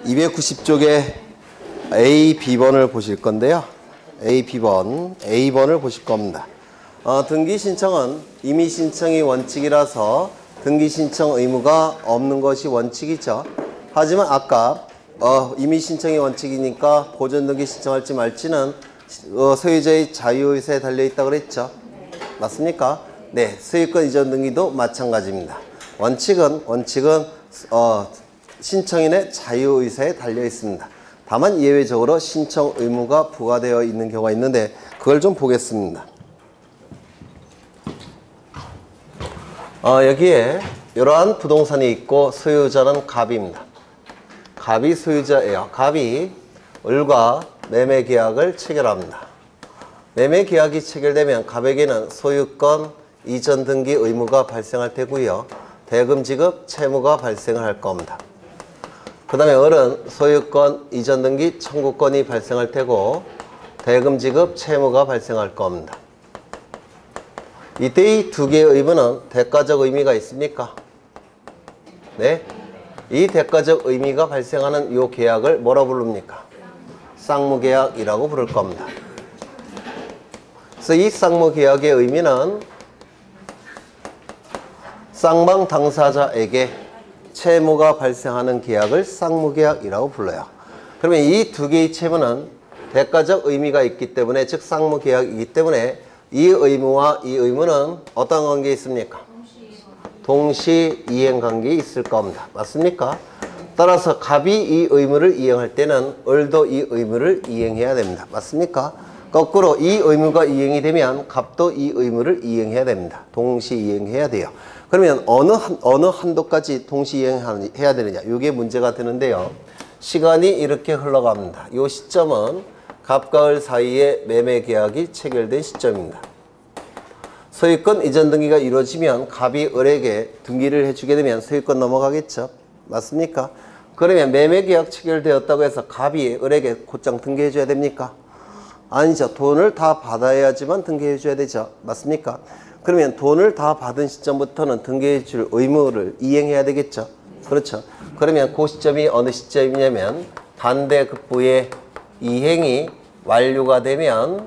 290쪽에 A, B번을 보실 건데요. A, B번, A번을 보실 겁니다. 등기 신청은 임의 신청이 원칙이라서 등기 신청 의무가 없는 것이 원칙이죠. 하지만 아까 임의 신청이 원칙이니까 보존 등기 신청할지 말지는 소유자의 자유의사에 달려있다고 그랬죠. 맞습니까? 네, 소유권 이전 등기도 마찬가지입니다. 원칙은 신청인의 자유의사에 달려 있습니다. 다만 예외적으로 신청 의무가 부과되어 있는 경우가 있는데 그걸 좀 보겠습니다. 여기에 이러한 부동산이 있고 소유자는 갑입니다. 갑이 소유자예요. 갑이 을과 매매 계약을 체결합니다. 매매 계약이 체결되면 갑에게는 소유권 이전 등기 의무가 발생할 테고요. 대금 지급 채무가 발생을 할 겁니다. 그 다음에 을은 소유권 이전 등기 청구권이 발생할 테고 대금 지급 채무가 발생할 겁니다. 이때 이 두 개의 의무는 대가적 의미가 있습니까? 네? 이 대가적 의미가 발생하는 이 계약을 뭐라 부릅니까? 쌍무계약이라고 부를 겁니다. 그래서 이 쌍무계약의 의미는 쌍방 당사자에게 채무가 발생하는 계약을 쌍무계약이라고 불러요. 그러면 이 두 개의 채무는 대가적 의미가 있기 때문에, 즉 쌍무계약이기 때문에 이 의무와 이 의무는 어떤 관계에 있습니까? 동시 이행 관계에 있을 겁니다. 맞습니까? 따라서 갑이 이 의무를 이행할 때는 을도 이 의무를 이행해야 됩니다. 맞습니까? 거꾸로 이 의무가 이행이 되면 갑도 이 의무를 이행해야 됩니다. 동시 이행해야 돼요. 그러면 어느 한도까지 동시 이행해야 되느냐, 이게 문제가 되는데요. 시간이 이렇게 흘러갑니다. 이 시점은 갑과 을 사이에 매매 계약이 체결된 시점입니다. 소유권 이전 등기가 이루어지면 갑이 을에게 등기를 해주게 되면 소유권 넘어가겠죠. 맞습니까? 그러면 매매 계약 체결되었다고 해서 갑이 을에게 곧장 등기해 줘야 됩니까? 아니죠. 돈을 다 받아야지만 등기해 줘야 되죠. 맞습니까? 그러면 돈을 다 받은 시점부터는 등기해 줄 의무를 이행해야 되겠죠. 그렇죠. 그러면 그 시점이 어느 시점이냐면 반대급부의 이행이 완료가 되면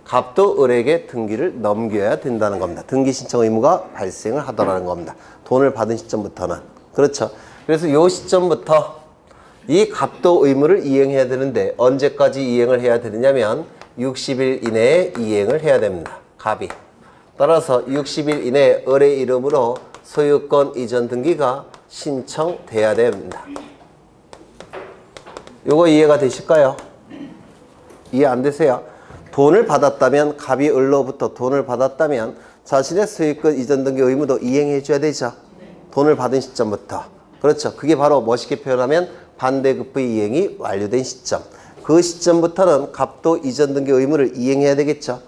갑도 을에게 등기를 넘겨야 된다는 겁니다. 등기 신청 의무가 발생을 하더라는 겁니다. 돈을 받은 시점부터는. 그렇죠. 그래서 이 시점부터 이 갑도 의무를 이행해야 되는데 언제까지 이행을 해야 되느냐면 60일 이내에 이행을 해야 됩니다. 갑이. 따라서 60일 이내에 을의 이름으로 소유권 이전 등기가 신청돼야 됩니다. 요거 이해가 되실까요? 이해 안 되세요? 돈을 받았다면, 갑이 을로부터 돈을 받았다면 자신의 소유권 이전 등기 의무도 이행해 줘야 되죠. 돈을 받은 시점부터. 그렇죠. 그게 바로 멋있게 표현하면 반대급부의 이행이 완료된 시점. 그 시점부터는 갑도 이전 등기 의무를 이행해야 되겠죠.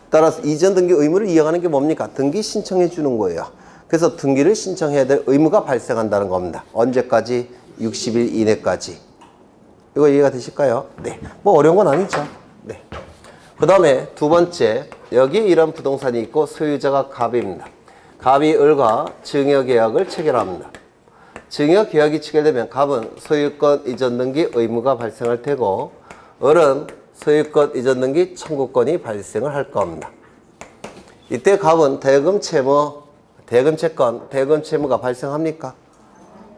따라서 이전 등기 의무를 이행하는 게 뭡니까? 등기 신청해 주는 거예요. 그래서 등기를 신청해야 될 의무가 발생한다는 겁니다. 언제까지? 60일 이내까지. 이거 이해가 되실까요? 네. 뭐 어려운 건 아니죠. 네. 그 다음에 두 번째, 여기 이런 부동산이 있고 소유자가 갑입니다. 갑이 을과 증여계약을 체결합니다. 증여계약이 체결되면 갑은 소유권 이전 등기 의무가 발생할 테고 을은 소유권 이전 등기 청구권이 발생을 할 겁니다. 이때 갑은 대금 채무, 대금 채권, 대금 채무가 발생합니까?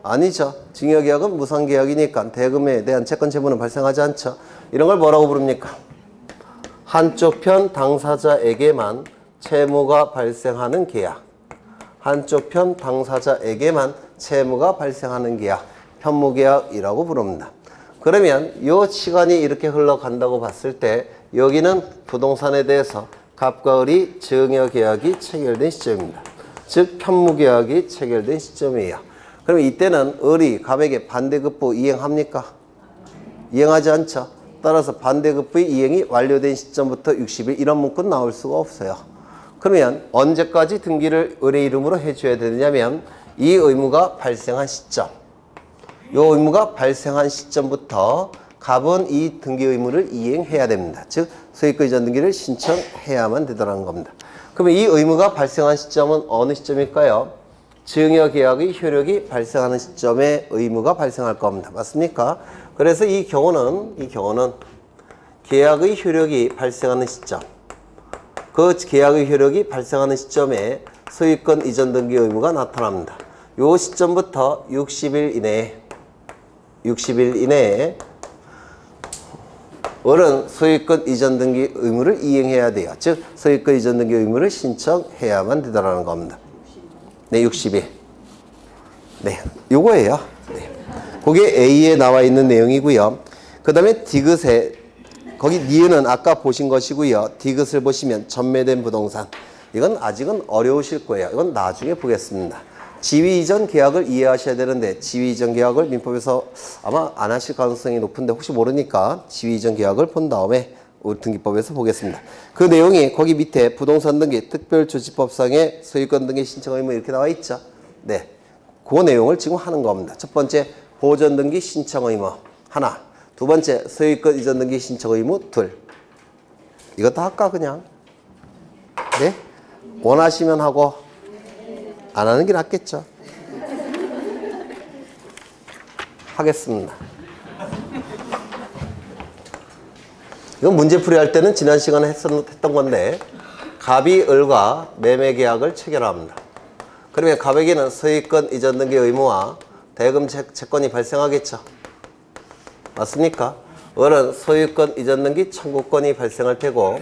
아니죠. 증여계약은 무상계약이니까 대금에 대한 채권 채무는 발생하지 않죠. 이런 걸 뭐라고 부릅니까? 한쪽 편 당사자에게만 채무가 발생하는 계약. 한쪽 편 당사자에게만 채무가 발생하는 계약. 편무계약이라고 부릅니다. 그러면 이 시간이 이렇게 흘러간다고 봤을 때 여기는 부동산에 대해서 갑과 을이 증여계약이 체결된 시점입니다. 즉 편무계약이 체결된 시점이에요. 그럼 이때는 을이 갑에게 반대급부 이행합니까? 이행하지 않죠. 따라서 반대급부의 이행이 완료된 시점부터 60일 이런 문구는 나올 수가 없어요. 그러면 언제까지 등기를 을의 이름으로 해줘야 되느냐면 이 의무가 발생한 시점, 이 의무가 발생한 시점부터 갑은 이 등기 의무를 이행해야 됩니다. 즉 소유권 이전 등기를 신청해야만 되더라는 겁니다. 그러면 이 의무가 발생한 시점은 어느 시점일까요? 증여계약의 효력이 발생하는 시점에 의무가 발생할 겁니다. 맞습니까? 그래서 이 경우는 계약의 효력이 발생하는 시점, 그 계약의 효력이 발생하는 시점에 소유권 이전 등기 의무가 나타납니다. 요 시점부터 60일 이내에 을은 소유권 이전 등기 의무를 이행해야 돼요. 즉 소유권 이전 등기 의무를 신청해야만 되더라는 겁니다. 네, 60일. 네, 요거예요. 네. 그게 A에 나와 있는 내용이고요. 그 다음에 디귿에 거기 니은은 아까 보신 것이고요. 디귿을 보시면 전매된 부동산. 이건 아직은 어려우실 거예요. 이건 나중에 보겠습니다. 지위 이전 계약을 이해하셔야 되는데 지위 이전 계약을 민법에서 아마 안 하실 가능성이 높은데 혹시 모르니까 지위 이전 계약을 본 다음에 우리 등기법에서 보겠습니다. 그 내용이 거기 밑에 부동산 등기 특별조치법상의 소유권 등기 신청 의무 이렇게 나와 있죠. 네, 그 내용을 지금 하는 겁니다. 첫 번째 보전 등기 신청 의무 하나, 두 번째 소유권 이전 등기 신청 의무 둘. 이것도 할까 그냥? 네? 원하시면 하고 안 하는 게 낫겠죠. 하겠습니다. 이건 문제풀이 할 때는 지난 시간에 했던 건데 갑이 을과 매매계약을 체결합니다. 그러면 갑에게는 소유권 이전 등기 의무와 대금 채권이 발생하겠죠. 맞습니까? 을은 소유권 이전 등기 청구권이 발생할 테고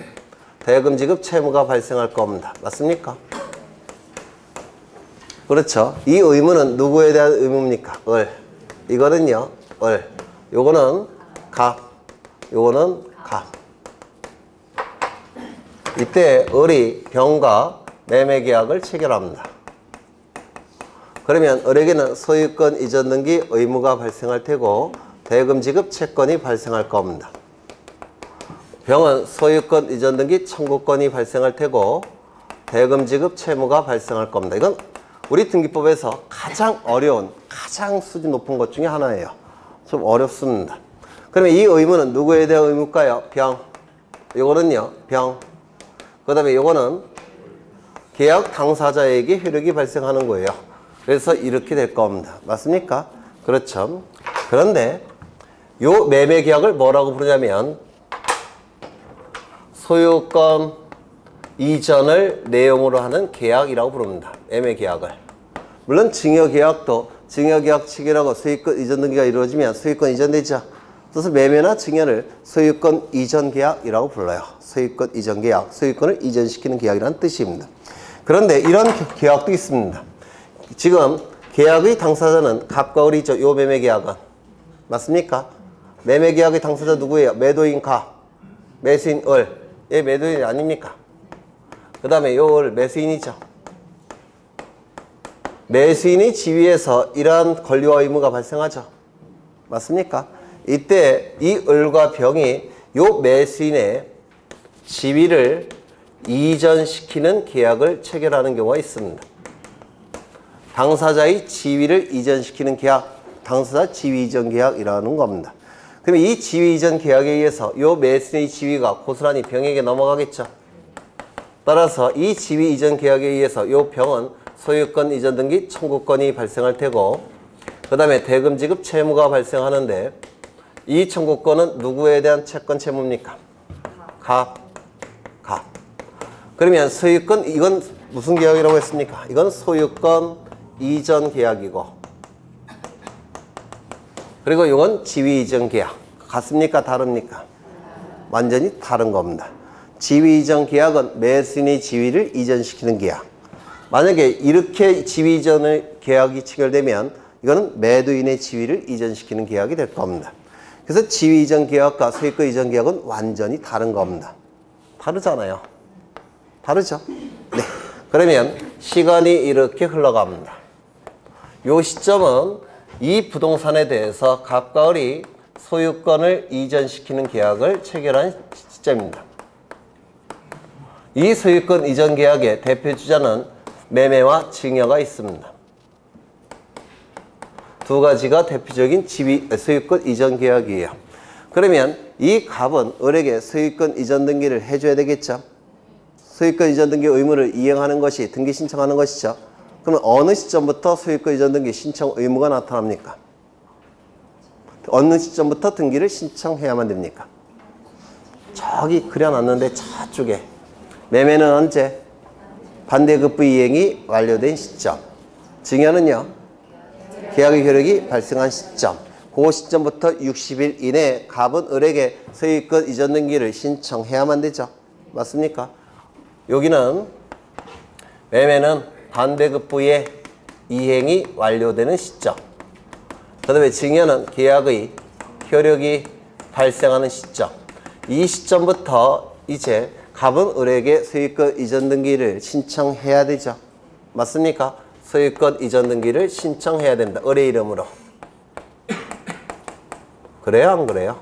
대금 지급 채무가 발생할 겁니다. 맞습니까? 그렇죠. 이 의무는 누구에 대한 의무입니까? 을. 이거는요, 을. 요거는 갑. 요거는 갑. 이때 을이 병과 매매계약을 체결합니다. 그러면 을에게는 소유권 이전 등기 의무가 발생할 테고 대금 지급 채권이 발생할 겁니다. 병은 소유권 이전 등기 청구권이 발생할 테고 대금 지급 채무가 발생할 겁니다. 이건 우리 등기법에서 가장 어려운, 가장 수준 높은 것 중에 하나예요. 좀 어렵습니다. 그러면 이 의무는 누구에 대한 의무일까요? 병. 요거는요, 병. 그 다음에 요거는 계약 당사자에게 효력이 발생하는 거예요. 그래서 이렇게 될 겁니다. 맞습니까? 그렇죠. 그런데 요 매매 계약을 뭐라고 부르냐면 소유권 이전을 내용으로 하는 계약이라고 부릅니다. 매매 계약을. 물론 증여계약도 증여계약 체결하고 소유권 이전 등기가 이루어지면 소유권 이전되죠. 그래서 매매나 증여를 소유권 이전 계약이라고 불러요. 소유권 이전 계약, 소유권을 이전시키는 계약이라는 뜻입니다. 그런데 이런 계약도 있습니다. 지금 계약의 당사자는 갑과 을이죠. 요 매매 계약은. 맞습니까? 매매 계약의 당사자 누구예요? 매도인 갑, 매수인 을. 얘 매도인 아닙니까? 그 다음에 요 을 매수인이죠. 매수인이 지위에서 이러한 권리와 의무가 발생하죠. 맞습니까? 이때 이 을과 병이 요 매수인의 지위를 이전시키는 계약을 체결하는 경우가 있습니다. 당사자의 지위를 이전시키는 계약, 당사자 지위 이전 계약이라는 겁니다. 그러면 이 지위 이전 계약에 의해서 요 매수인의 지위가 고스란히 병에게 넘어가겠죠. 따라서 이 지위 이전 계약에 의해서 요 병은 소유권 이전 등기 청구권이 발생할 테고 그 다음에 대금 지급 채무가 발생하는데 이 청구권은 누구에 대한 채권 채무입니까? 갑. 그러면 소유권, 이건 무슨 계약이라고 했습니까? 이건 소유권 이전 계약이고 그리고 이건 지위 이전 계약. 같습니까? 다릅니까? 완전히 다른 겁니다. 지위 이전 계약은 매수인의 지위를 이전시키는 계약. 만약에 이렇게 지위 이전의 계약이 체결되면 이거는 매도인의 지위를 이전시키는 계약이 될 겁니다. 그래서 지위 이전 계약과 소유권 이전 계약은 완전히 다른 겁니다. 다르잖아요. 다르죠? 네. 그러면 시간이 이렇게 흘러갑니다. 요 시점은 이 부동산에 대해서 갑과 을이 소유권을 이전시키는 계약을 체결한 시점입니다. 이 소유권 이전 계약의 대표주자는 매매와 증여가 있습니다. 두 가지가 대표적인 소유권 이전 계약이에요. 그러면 이 갑은 을에게 소유권 이전 등기를 해줘야 되겠죠. 소유권 이전 등기 의무를 이행하는 것이 등기 신청하는 것이죠. 그러면 어느 시점부터 소유권 이전 등기 신청 의무가 나타납니까? 어느 시점부터 등기를 신청해야만 됩니까? 저기 그려놨는데 저쪽에 매매는 언제? 반대급부 이행이 완료된 시점. 증여는요? 계약의 효력이 발생한 시점. 그 시점부터 60일 이내에 갑은 을에게 소유권 이전 등기를 신청해야만 되죠. 맞습니까? 여기는 매매는 반대급부의 이행이 완료되는 시점. 그 다음에 증여는 계약의 효력이 발생하는 시점. 이 시점부터 이제 갑은 을에게 소유권 이전 등기를 신청해야 되죠. 맞습니까? 소유권 이전 등기를 신청해야 됩니다. 을의 이름으로. 그래요? 안 그래요?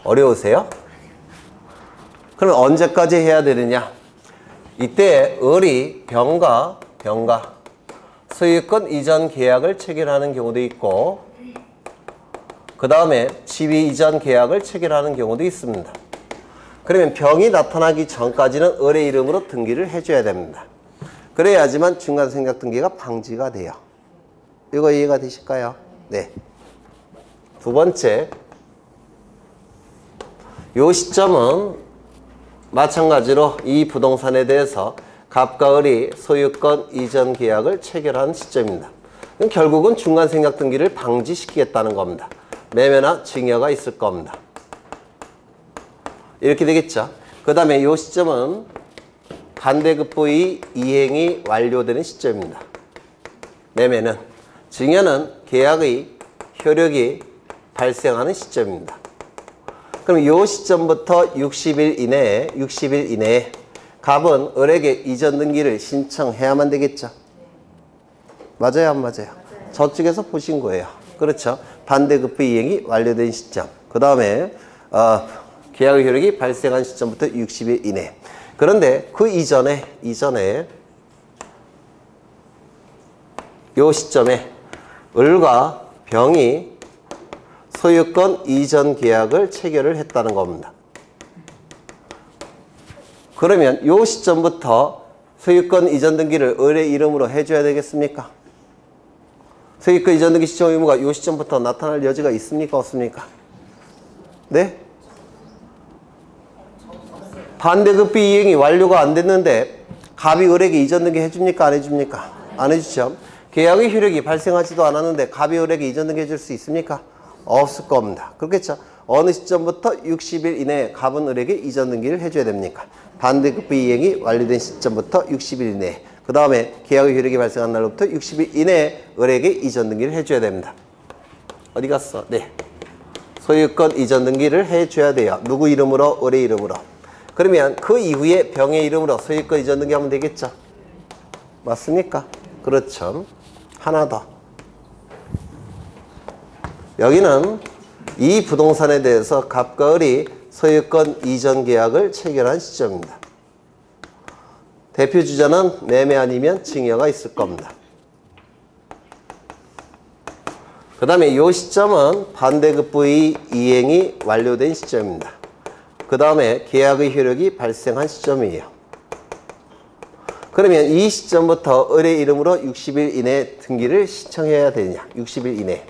어려우세요? 그럼 언제까지 해야 되느냐? 이때 을이 병가 소유권 이전 계약을 체결하는 경우도 있고 그 다음에 지위 이전 계약을 체결하는 경우도 있습니다. 그러면 병이 나타나기 전까지는 을의 이름으로 등기를 해줘야 됩니다. 그래야지만 중간생략 등기가 방지가 돼요. 이거 이해가 되실까요? 네. 두 번째, 요 시점은 마찬가지로 이 부동산에 대해서 갑과 을이 소유권 이전 계약을 체결한 시점입니다. 결국은 중간생략 등기를 방지시키겠다는 겁니다. 매매나 증여가 있을 겁니다. 이렇게 되겠죠. 그 다음에 이 시점은 반대급부의 이행이 완료되는 시점입니다. 매매는. 증여는 계약의 효력이 발생하는 시점입니다. 그럼 이 시점부터 60일 이내에 갑은 을에게 이전 등기를 신청해야만 되겠죠. 맞아요, 안 맞아요? 저쪽에서 보신 거예요. 그렇죠. 반대급부 이행이 완료된 시점. 그 다음에 계약의 효력이 발생한 시점부터 60일 이내. 그런데 그 이전에 요 시점에 을과 병이 소유권 이전 계약을 체결을 했다는 겁니다. 그러면 요 시점부터 소유권 이전 등기를 을의 이름으로 해줘야 되겠습니까? 소유권 이전 등기 신청 의무가 요 시점부터 나타날 여지가 있습니까? 없습니까? 네? 반대급부 이행이 완료가 안 됐는데 갑이 을에게 이전 등기 해줍니까? 안 해줍니까? 안 해주죠. 계약의 효력이 발생하지도 않았는데 갑이 을에게 이전 등기 해줄 수 있습니까? 없을 겁니다. 그렇겠죠. 어느 시점부터 60일 이내에 갑은 을에게 이전 등기를 해줘야 됩니까? 반대급부 이행이 완료된 시점부터 60일 이내에. 그 다음에 계약의 효력이 발생한 날로부터 60일 이내에 을에게 이전 등기를 해줘야 됩니다. 어디 갔어? 네. 소유권 이전 등기를 해줘야 돼요. 누구 이름으로? 을의 이름으로. 그러면 그 이후에 병의 이름으로 소유권 이전 등기하면 되겠죠. 맞습니까? 그렇죠. 하나 더. 여기는 이 부동산에 대해서 갑과 을이 소유권 이전 계약을 체결한 시점입니다. 대표 주자는 매매 아니면 증여가 있을 겁니다. 그 다음에 이 시점은 반대급부의 이행이 완료된 시점입니다. 그 다음에 계약의 효력이 발생한 시점이에요. 그러면 이 시점부터 을의 이름으로 60일 이내에 등기를 신청해야 되느냐? 60일 이내에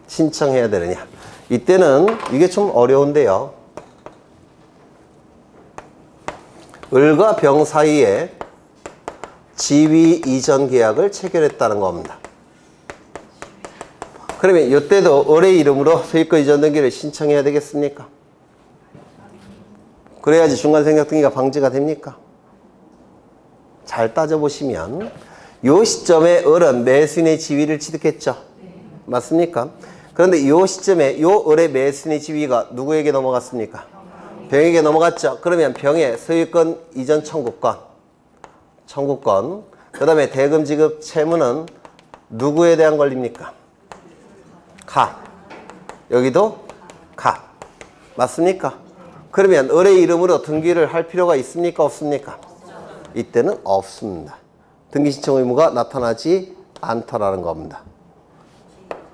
신청해야 되느냐? 이때는 이게 좀 어려운데요. 을과 병 사이에 지위 이전 계약을 체결했다는 겁니다. 그러면 이때도 을의 이름으로 소유권 이전 등기를 신청해야 되겠습니까? 그래야지 중간생략 등기가 방지가 됩니까? 잘 따져보시면 이 시점에 을은 매수인의 지위를 취득했죠. 맞습니까? 그런데 이 시점에 이 을의 매수인의 지위가 누구에게 넘어갔습니까? 병에게 넘어갔죠. 그러면 병의 소유권 이전 청구권, 그 다음에 대금 지급 채무는 누구에 대한 권리입니까? 갑. 여기도 갑. 맞습니까? 그러면 을의 이름으로 등기를 할 필요가 있습니까? 없습니까? 이때는 없습니다. 등기 신청 의무가 나타나지 않더라는 겁니다.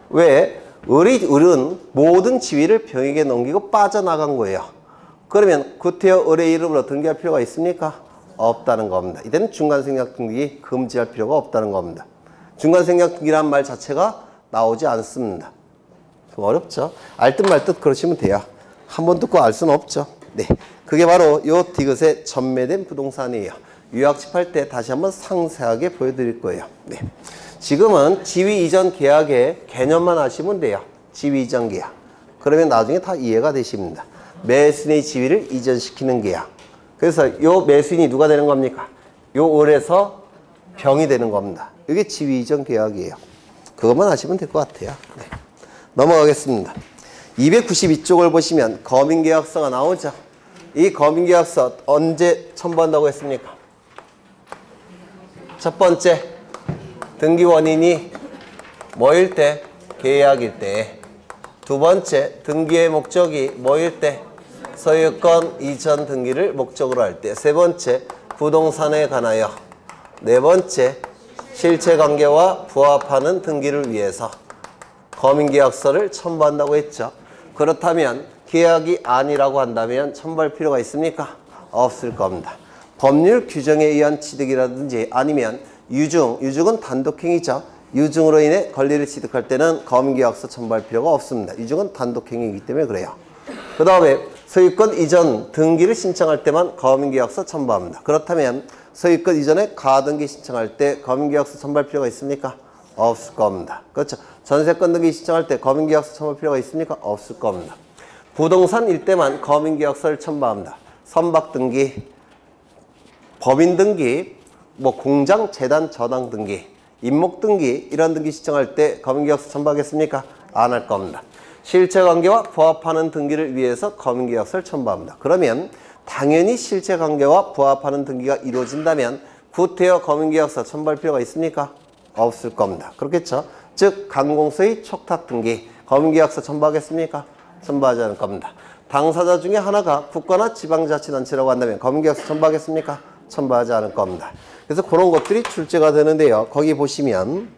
왜? 을은 모든 지위를 병에게 넘기고 빠져나간 거예요. 그러면 구태여 을의 이름으로 등기할 필요가 있습니까? 없다는 겁니다. 이때는 중간생략 등기 금지할 필요가 없다는 겁니다. 중간생략 등기란 말 자체가 나오지 않습니다. 좀 어렵죠? 알 듯 말 듯 그러시면 돼요. 한 번 듣고 알 수는 없죠. 네, 그게 바로 요 디귿의 전매된 부동산이에요. 유학집할 때 다시 한번 상세하게 보여드릴 거예요. 네, 지금은 지위 이전 계약의 개념만 아시면 돼요. 지위 이전 계약. 그러면 나중에 다 이해가 되십니다. 매수인의 지위를 이전시키는 계약. 그래서 요 매수인이 누가 되는 겁니까? 요 을에서 병이 되는 겁니다. 이게 지위 이전 계약이에요. 그것만 아시면 될 것 같아요. 네. 넘어가겠습니다. 292쪽을 보시면 거민계약서가 나오죠. 이 거민계약서 언제 첨부한다고 했습니까? 첫 번째, 등기 원인이 뭐일 때? 계약일 때. 두 번째, 등기의 목적이 뭐일 때? 소유권 이전 등기를 목적으로 할 때. 세 번째, 부동산에 관하여. 네 번째, 실체관계와 부합하는 등기를 위해서 거민계약서를 첨부한다고 했죠. 그렇다면 계약이 아니라고 한다면 첨부할 필요가 있습니까? 없을 겁니다. 법률 규정에 의한 취득이라든지 아니면 유증은 단독행위죠. 유증으로 인해 권리를 취득할 때는 거민계약서 첨부할 필요가 없습니다. 유증은 단독행위이기 때문에 그래요. 그 다음에 소유권 이전 등기를 신청할 때만 거민계약서 첨부합니다. 그렇다면 소유권 이전에 가등기 신청할 때 거민계약서 첨부할 필요가 있습니까? 없을 겁니다. 그렇죠. 전세권 등기 신청할 때 거민계약서 첨부할 필요가 있습니까? 없을 겁니다. 부동산일 때만 거민계약서를 첨부합니다. 선박 등기, 법인 등기, 뭐 공장, 재단, 저당 등기, 임목 등기 이런 등기 신청할 때 거민계약서 첨부하겠습니까? 안 할 겁니다. 실체관계와 부합하는 등기를 위해서 거민계약서를 첨부합니다. 그러면 당연히 실체관계와 부합하는 등기가 이루어진다면 구태여 거민계약서 첨부할 필요가 있습니까? 없을 겁니다. 그렇겠죠? 즉 강공소의 촉탁 등기 거민계약서 첨부하겠습니까? 첨부하지 않을 겁니다. 당사자 중에 하나가 국가나 지방자치단체라고 한다면 거민계약서 첨부하겠습니까? 첨부하지 않을 겁니다. 그래서 그런 것들이 출제가 되는데요. 거기 보시면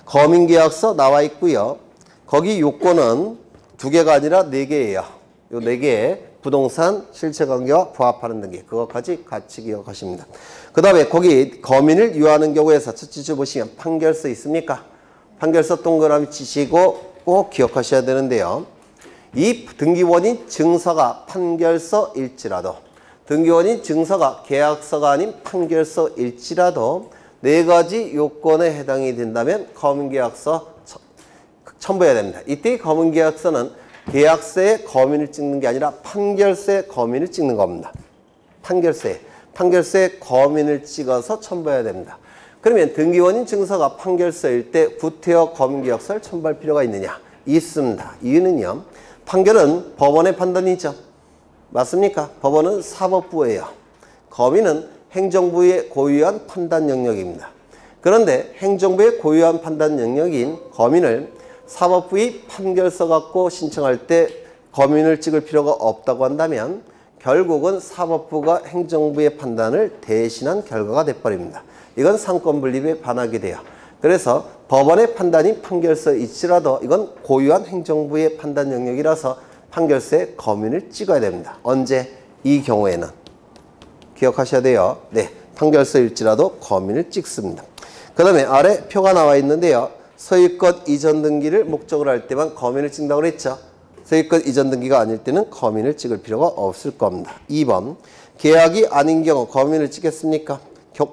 거민계약서 나와 있고요. 거기 요건은 2개가 아니라 4개예요. 요 4개의 부동산 실체관계와 부합하는 등기 그것까지 같이 기억하십니다. 그 다음에 거기 거민을 유하는 경우에서 첫째 줄 보시면 판결서 있습니까? 판결서 동그라미 치시고 꼭 기억하셔야 되는데요. 이 등기원인 증서가 판결서일지라도 등기원인 증서가 계약서가 아닌 판결서일지라도 4가지 요건에 해당이 된다면 거민계약서 첨부해야 됩니다. 이때 거민계약서는 계약서에 거민을 찍는 게 아니라 판결서에 거민을 찍는 겁니다. 판결서에 거민을 찍어서 첨부해야 됩니다. 그러면 등기원인 증서가 판결서일 때 구태여 거민계약서를 첨부할 필요가 있느냐? 있습니다. 이유는요. 판결은 법원의 판단이죠. 맞습니까? 법원은 사법부예요. 거민은 행정부의 고유한 판단 영역입니다. 그런데 행정부의 고유한 판단 영역인 거민을 사법부의 판결서 갖고 신청할 때 거민을 찍을 필요가 없다고 한다면 결국은 사법부가 행정부의 판단을 대신한 결과가 돼버립니다. 이건 상권분립에 반하게 돼요. 그래서 법원의 판단이 판결서일지라도 이건 고유한 행정부의 판단 영역이라서 판결서에 거민을 찍어야 됩니다. 언제? 이 경우에는. 기억하셔야 돼요. 네, 판결서일지라도 거민을 찍습니다. 그 다음에 아래 표가 나와 있는데요. 소유권 이전 등기를 목적으로 할 때만 거민을 찍는다고 그랬죠. 소유권 이전 등기가 아닐 때는 거민을 찍을 필요가 없을 겁니다. 2번, 계약이 아닌 경우 거민을 찍겠습니까?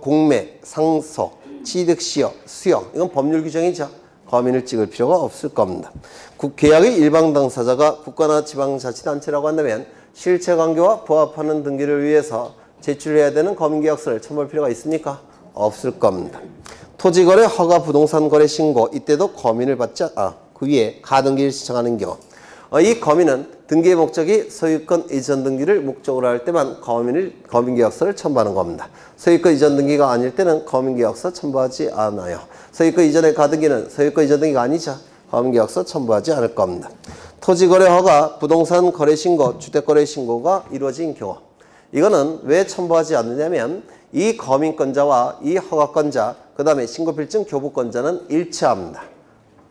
공매, 상속, 취득시효, 수용 이건 법률 규정이죠. 거민을 찍을 필요가 없을 겁니다. 계약의 일방 당사자가 국가나 지방자치단체라고 한다면 실체관계와 부합하는 등기를 위해서 제출해야 되는 거민계약서를 첨부할 필요가 있습니까? 없을 겁니다. 토지거래 허가 부동산 거래 신고 이때도 거민을 받지 그 위에 가등기를 신청하는 경우 이 거민은 등기의 목적이 소유권 이전 등기를 목적으로 할 때만 거민계약서를 첨부하는 겁니다. 소유권 이전 등기가 아닐 때는 거민계약서 첨부하지 않아요. 소유권 이전의 가등기는 소유권 이전 등기가 아니죠. 거민계약서 첨부하지 않을 겁니다. 토지거래 허가 부동산 거래 신고 주택거래 신고가 이루어진 경우 이거는 왜 첨부하지 않느냐면 이 거민권자와 이 허가권자 그 다음에 신고필증 교부권자는 일치합니다.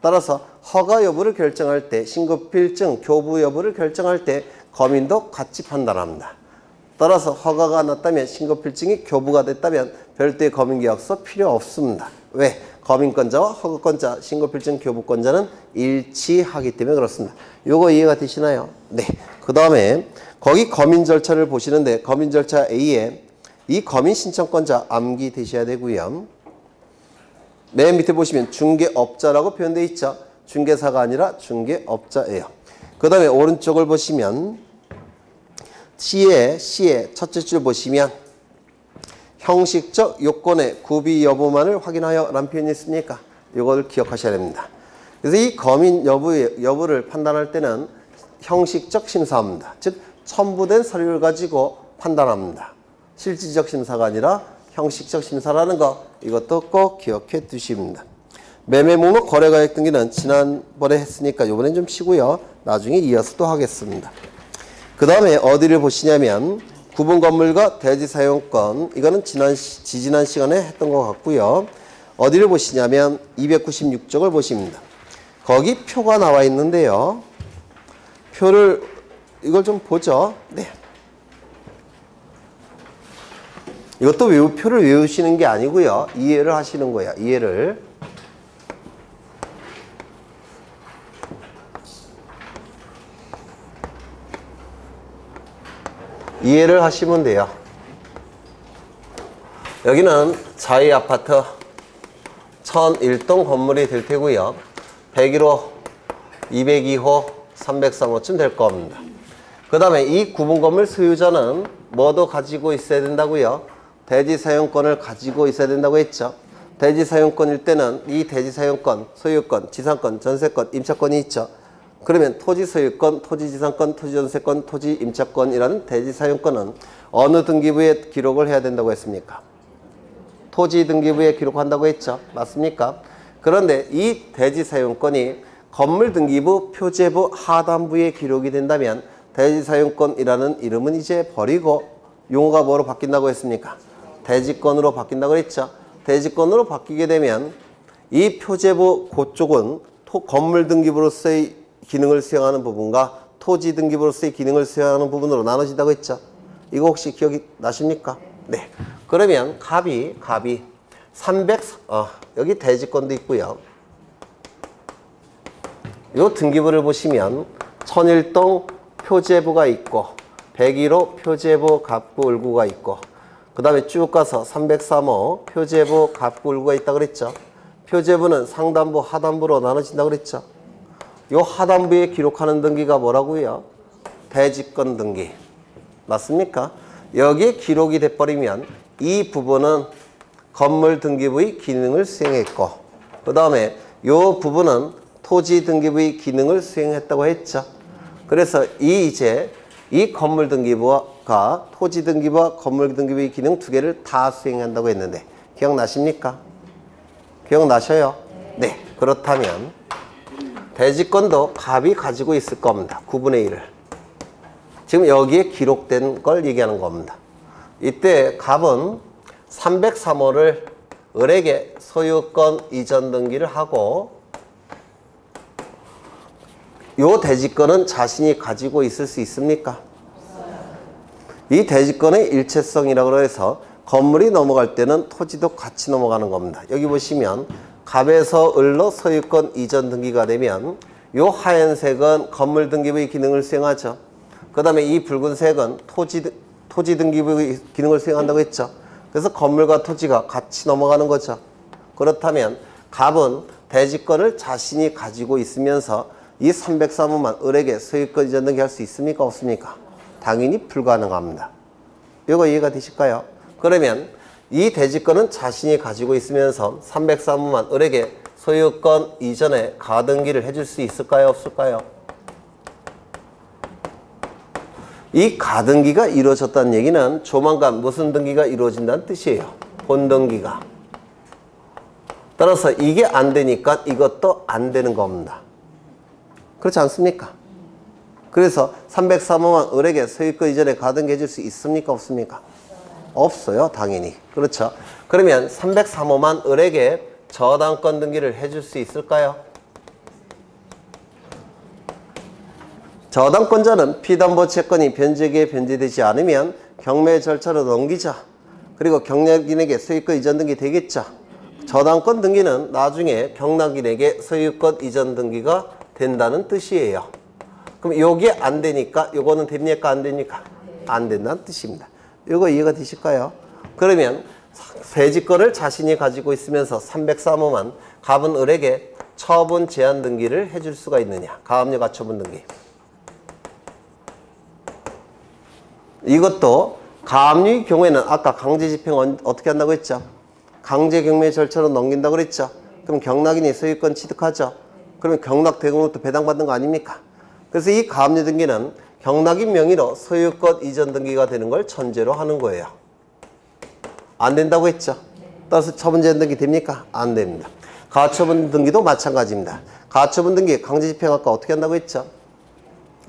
따라서 허가 여부를 결정할 때 신고필증 교부 여부를 결정할 때 거민도 같이 판단합니다. 따라서 허가가 났다면 신고필증이 교부가 됐다면 별도의 검인계약서 필요 없습니다. 왜? 검인권자와 허가권자, 신고필증 교부권자는 일치하기 때문에 그렇습니다. 요거 이해가 되시나요? 네. 그 다음에 거기 검인 절차를 보시는데 검인 절차 A에 이 검인 신청권자 암기되셔야 되고요. 맨 밑에 보시면 중개업자라고 표현되어 있죠. 중개사가 아니라 중개업자예요. 그 다음에 오른쪽을 보시면 C의 첫째 줄 보시면 형식적 요건의 구비 여부만을 확인하여 라는 표현이 있습니까? 이걸 기억하셔야 됩니다. 그래서 이 검인 여부를 판단할 때는 형식적 심사합니다. 즉 첨부된 서류를 가지고 판단합니다. 실질적 심사가 아니라 형식적 심사라는 거 이것도 꼭 기억해 두십니다. 매매 목록 거래가액 등기는 지난번에 했으니까 이번엔 좀 쉬고요. 나중에 이어서 또 하겠습니다. 그 다음에 어디를 보시냐면 구분 건물과 대지 사용권 이거는 지지난 시간에 했던 것 같고요. 어디를 보시냐면 296쪽을 보십니다. 거기 표가 나와 있는데요. 표를 이걸 좀 보죠. 네. 이것도 표를 외우시는 게 아니고요. 이해를 하시는 거예요. 이해를. 이해를 하시면 돼요. 여기는 자이 아파트 1001동 건물이 될 테고요. 101호, 202호, 303호쯤 될 겁니다. 그 다음에 이 구분 건물 소유자는 뭐도 가지고 있어야 된다고요? 대지 사용권을 가지고 있어야 된다고 했죠. 대지 사용권일 때는 이 대지 사용권, 소유권, 지상권, 전세권, 임차권이 있죠. 그러면 토지 소유권, 토지 지상권, 토지 전세권, 토지 임차권이라는 대지 사용권은 어느 등기부에 기록을 해야 된다고 했습니까? 토지 등기부에 기록한다고 했죠. 맞습니까? 그런데 이 대지 사용권이 건물 등기부 표제부 하단부에 기록이 된다면 대지 사용권이라는 이름은 이제 버리고 용어가 뭐로 바뀐다고 했습니까? 대지권으로 바뀐다고 했죠. 대지권으로 바뀌게 되면 이 표제부 그쪽은 건물 등기부로서의 기능을 수행하는 부분과 토지 등기부로서의 기능을 수행하는 부분으로 나눠진다고 했죠. 이거 혹시 기억이 나십니까? 네. 그러면 갑이 300 여기 대지권도 있고요. 요 등기부를 보시면 1001동 표제부가 있고 101호 표제부 갑구 을구가 있고 그 다음에 쭉 가서 303호 표제부 갑구 을구가 있다고 그랬죠. 표제부는 상단부 하단부로 나눠진다고 그랬죠. 요 하단부에 기록하는 등기가 뭐라고요? 대지권 등기. 맞습니까? 여기에 기록이 돼버리면 이 부분은 건물 등기부의 기능을 수행했고 그 다음에 요 부분은 토지 등기부의 기능을 수행했다고 했죠. 그래서 이 건물 등기부가 토지 등기부와 건물 등기부의 기능 두 개를 다 수행한다고 했는데 기억나십니까? 기억나셔요? 네. 그렇다면 대지권도 갑이 가지고 있을 겁니다. 9분의 1을. 지금 여기에 기록된 걸 얘기하는 겁니다. 이때 갑은 303호를 을에게 소유권 이전 등기를 하고 요 대지권은 자신이 가지고 있을 수 있습니까? 이 대지권의 일체성이라고 해서 건물이 넘어갈 때는 토지도 같이 넘어가는 겁니다. 여기 보시면 갑에서 을로 소유권 이전 등기가 되면 요 하얀색은 건물 등기부의 기능을 수행하죠. 그 다음에 이 붉은색은 토지 등기부의 기능을 수행한다고 했죠. 그래서 건물과 토지가 같이 넘어가는 거죠. 그렇다면 갑은 대지권을 자신이 가지고 있으면서 이 303호만 을에게 소유권 이전 등기할 수 있습니까? 없습니까? 당연히 불가능합니다. 이거 이해가 되실까요? 그러면 이 대지권은 자신이 가지고 있으면서 303호만 을에게 소유권 이전에 가등기를 해줄 수 있을까요? 없을까요? 이 가등기가 이루어졌다는 얘기는 조만간 무슨 등기가 이루어진다는 뜻이에요. 본등기가. 따라서 이게 안 되니까 이것도 안 되는 겁니다. 그렇지 않습니까? 그래서 303호만 을에게 소유권 이전에 가등기 해줄 수 있습니까? 없습니까? 없어요. 당연히. 그렇죠. 그러면 303호만 을에게 저당권 등기를 해줄 수 있을까요? 저당권자는 피담보 채권이 변제기에 변제되지 않으면 경매 절차로 넘기자. 그리고 경락인에게 소유권 이전 등기 되겠죠. 저당권 등기는 나중에 경락인에게 소유권 이전 등기가 된다는 뜻이에요. 그럼 요게 안 되니까 요거는 됩니까? 안 됩니까? 안 된다는 뜻입니다. 요거 이해가 되실까요? 그러면 세지권을 자신이 가지고 있으면서 303호만 갑은 을에게 처분 제한 등기를 해줄 수가 있느냐. 가압류 가처분 등기. 이것도 가압류의 경우에는 아까 강제집행 어떻게 한다고 했죠? 강제경매 절차로 넘긴다고 그랬죠? 그럼 경락인이 소유권 취득하죠? 그러면 경락대금으로부터 배당받는 거 아닙니까? 그래서 이 가압류 등기는 경락인 명의로 소유권 이전 등기가 되는 걸 전제로 하는 거예요. 안 된다고 했죠? 따라서 처분 제한 등기 됩니까? 안 됩니다. 가처분 등기도 마찬가지입니다. 가처분 등기 강제집행 아까 어떻게 한다고 했죠?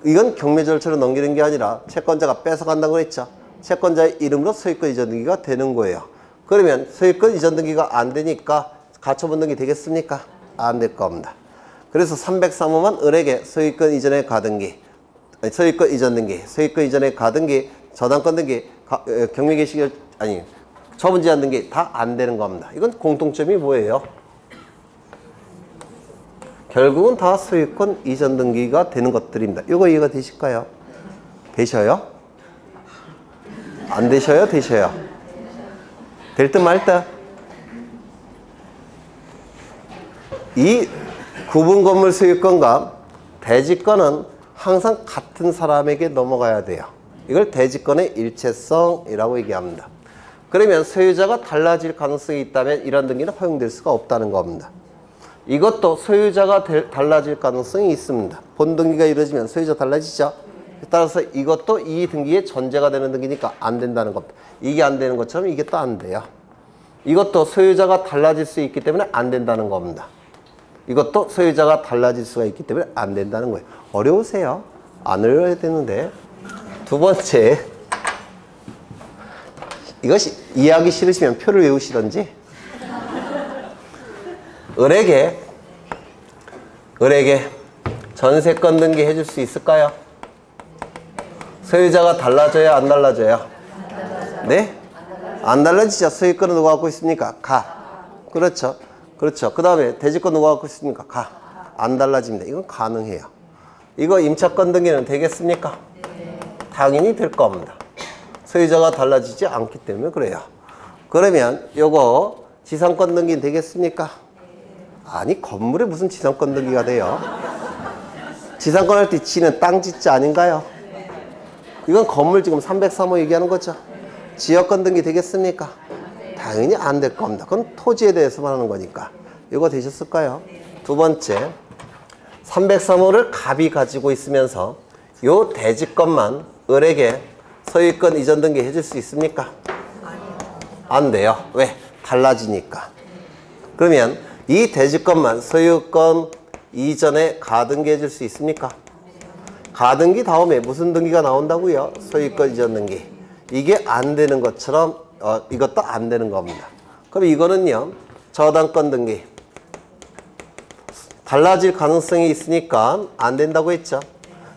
이건 경매 절차로 넘기는 게 아니라 채권자가 뺏어간다고 했죠? 채권자의 이름으로 소유권 이전 등기가 되는 거예요. 그러면 소유권 이전 등기가 안 되니까 가처분 등기 되겠습니까? 안 될 겁니다. 그래서 303호만 을에게 소유권 이전의 가등기, 소유권 이전 등기, 소유권 이전의 가등기, 저당권 등기, 경매 개시 아니 처분 제한 등기 다 안 되는 겁니다. 이건 공통점이 뭐예요? 결국은 다 소유권 이전 등기가 되는 것들입니다. 이거 이해가 되실까요? 되셔요? 안 되셔요? 되셔요? 될 듯 말 듯? 이 구분 건물 소유권과 대지권은 항상 같은 사람에게 넘어가야 돼요. 이걸 대지권의 일체성이라고 얘기합니다. 그러면 소유자가 달라질 가능성이 있다면 이런 등기는 허용될 수가 없다는 겁니다. 이것도 소유자가 달라질 가능성이 있습니다. 본등기가 이루어지면 소유자 달라지죠. 따라서 이것도 이 등기의 전제가 되는 등기니까 안 된다는 겁니다. 이게 안 되는 것처럼 이게 또 안 돼요. 이것도 소유자가 달라질 수 있기 때문에 안 된다는 겁니다. 이것도 소유자가 달라질 수가 있기 때문에 안 된다는 거예요. 어려우세요? 안 어려워야 되는데. 두 번째, 이것이 이해하기 싫으시면 표를 외우시던지. 을에게 전세권 등기 해줄 수 있을까요? 소유자가 달라져요? 안 달라져요? 네? 안 달라지죠. 소유권은 누가 갖고 있습니까? 가. 그렇죠. 그렇죠. 그 다음에 대지권 누가 갖고 있습니까? 가. 안 달라집니다. 이건 가능해요. 이거 임차권 등기는 되겠습니까? 당연히 될 겁니다. 소유자가 달라지지 않기 때문에 그래요. 그러면 요거 지상권 등기는 되겠습니까? 아니, 건물에 무슨 지상권 등기가 돼요? 지상권 할 때 지는 땅 짓자 아닌가요? 이건 건물 지금 303호 얘기하는 거죠. 지역권 등기 되겠습니까? 당연히 안 될 겁니다. 그건 토지에 대해서만 하는 거니까. 이거 되셨을까요? 두 번째, 303호를 갑이 가지고 있으면서 요 대지권만 을에게 소유권 이전 등기 해줄 수 있습니까? 안 돼요. 왜? 달라지니까. 그러면 이 대지권만 소유권 이전에 가등기 해줄 수 있습니까? 가등기 다음에 무슨 등기가 나온다고요? 소유권 이전 등기. 이게 안 되는 것처럼 이것도 안 되는 겁니다. 그럼 이거는요, 저당권 등기. 달라질 가능성이 있으니까 안 된다고 했죠.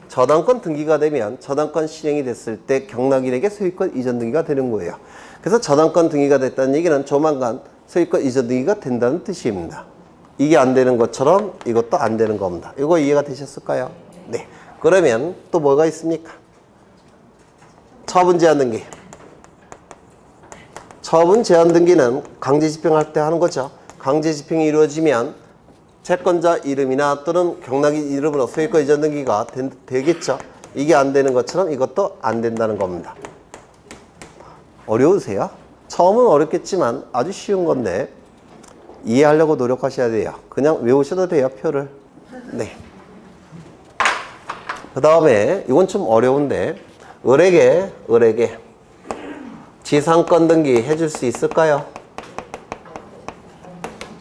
저당권 등기가 되면 저당권 실행이 됐을 때 경락인에게 소유권 이전 등기가 되는 거예요. 그래서 저당권 등기가 됐다는 얘기는 조만간 소유권 이전 등기가 된다는 뜻입니다. 이게 안 되는 것처럼 이것도 안 되는 겁니다. 이거 이해가 되셨을까요? 네. 그러면 또 뭐가 있습니까? 처분 제한 등기. 처분 제한 등기는 강제 집행할 때 하는 거죠. 강제 집행이 이루어지면 채권자 이름이나 또는 경락인 이름으로 소유권 이전 등기가 되겠죠. 이게 안 되는 것처럼 이것도 안 된다는 겁니다. 어려우세요? 처음은 어렵겠지만 아주 쉬운 건데 이해하려고 노력하셔야 돼요. 그냥 외우셔도 돼요, 표를. 네. 그 다음에 이건 좀 어려운데 을에게 지상권 등기 해줄 수 있을까요?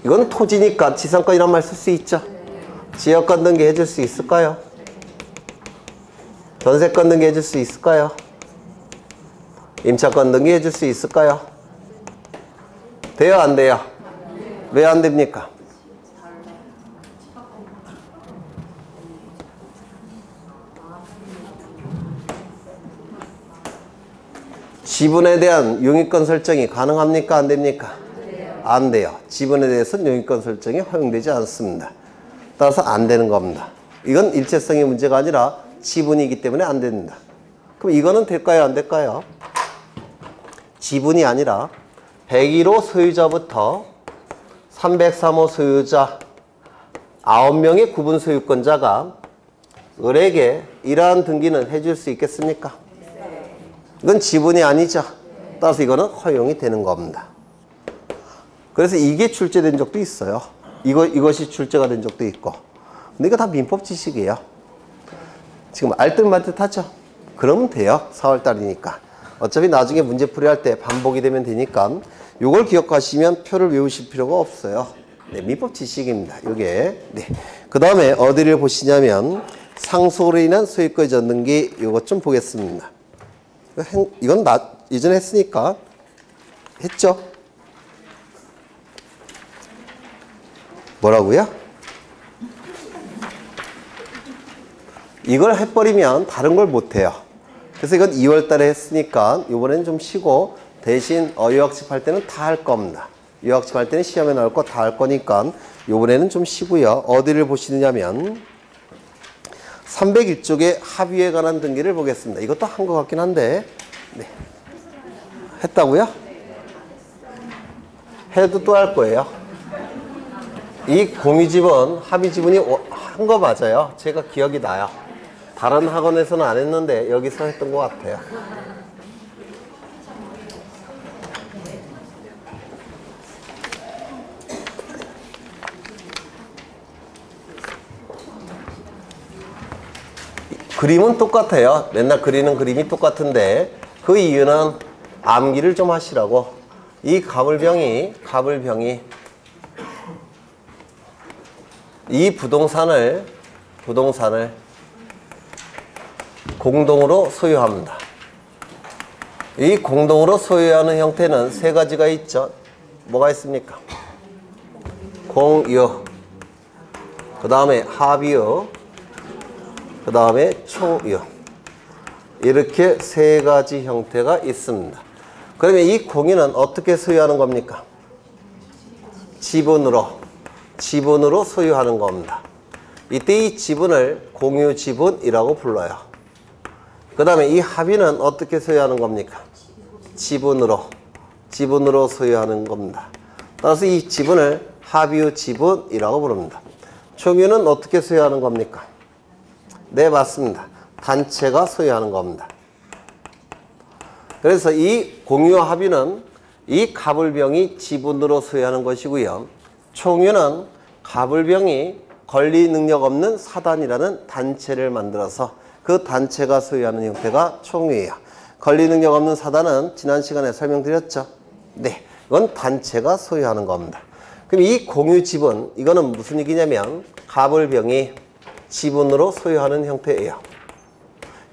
이건 토지니까 지상권이란 말 쓸 수 있죠. 지역권 등기 해줄 수 있을까요? 전세권 등기 해줄 수 있을까요? 임차권 등기 해줄 수 있을까요? 돼요, 안 돼요? 왜 안 됩니까? 지분에 대한 용의권 설정이 가능합니까? 안 됩니까? 안 돼요. 지분에 대해서는 용의권 설정이 허용되지 않습니다. 따라서 안 되는 겁니다. 이건 일체성의 문제가 아니라 지분이기 때문에 안 됩니다. 그럼 이거는 될까요? 안 될까요? 지분이 아니라 101호 소유자부터 303호 소유자 9명의 구분 소유권자가 을에게 이러한 등기는 해줄 수 있겠습니까? 이건 지분이 아니죠. 따라서 이거는 허용이 되는 겁니다. 그래서 이게 출제된 적도 있어요. 이것이 출제가 된 적도 있고. 근데 이거 다 민법 지식이에요. 지금 알듯 말듯 하죠? 그러면 돼요. 4월달이니까. 어차피 나중에 문제 풀이할 때 반복이 되면 되니까 이걸 기억하시면 표를 외우실 필요가 없어요. 네, 민법 지식입니다. 이게. 네. 그 다음에 어디를 보시냐면 상속으로 인한 소유권 이전 등기 이것 좀 보겠습니다. 이건 예전에 했으니까 했죠? 뭐라고요? 이걸 해버리면 다른 걸 못해요. 그래서 이건 2월 달에 했으니까 이번엔 좀 쉬고 대신 유학집 할 때는 다 할 겁니다. 유학집 할 때는 시험에 나올 거 다 할 거니까 이번에는 좀 쉬고요. 어디를 보시느냐면 301쪽에 합의에 관한 등기를 보겠습니다. 이것도 한 것 같긴 한데 네. 했다고요? 해도 또 할 거예요. 이 공유지분, 합의지분이 한 거 맞아요. 제가 기억이 나요. 다른 학원에서는 안 했는데 여기서 했던 것 같아요. 그림은 똑같아요. 맨날 그리는 그림이 똑같은데 그 이유는 암기를 좀 하시라고. 이 가불병이 이 부동산을 공동으로 소유합니다. 이 공동으로 소유하는 형태는 세 가지가 있죠. 뭐가 있습니까? 공유, 그 다음에 합유, 그 다음에 총유. 이렇게 세 가지 형태가 있습니다. 그러면 이 공유는 어떻게 소유하는 겁니까? 지분으로 소유하는 겁니다. 이때 이 지분을 공유 지분이라고 불러요. 그 다음에 이 합의는 어떻게 소유하는 겁니까? 지분으로 소유하는 겁니다. 따라서 이 지분을 합유 지분이라고 부릅니다. 총유는 어떻게 소유하는 겁니까? 네, 맞습니다. 단체가 소유하는 겁니다. 그래서 이 공유 합의는 이 가불병이 지분으로 소유하는 것이고요. 총유는 가불병이 권리 능력 없는 사단이라는 단체를 만들어서 그 단체가 소유하는 형태가 총유예요. 권리 능력 없는 사단은 지난 시간에 설명드렸죠? 네, 이건 단체가 소유하는 겁니다. 그럼 이 공유 지분, 이거는 무슨 얘기냐면 가불병이 지분으로 소유하는 형태예요.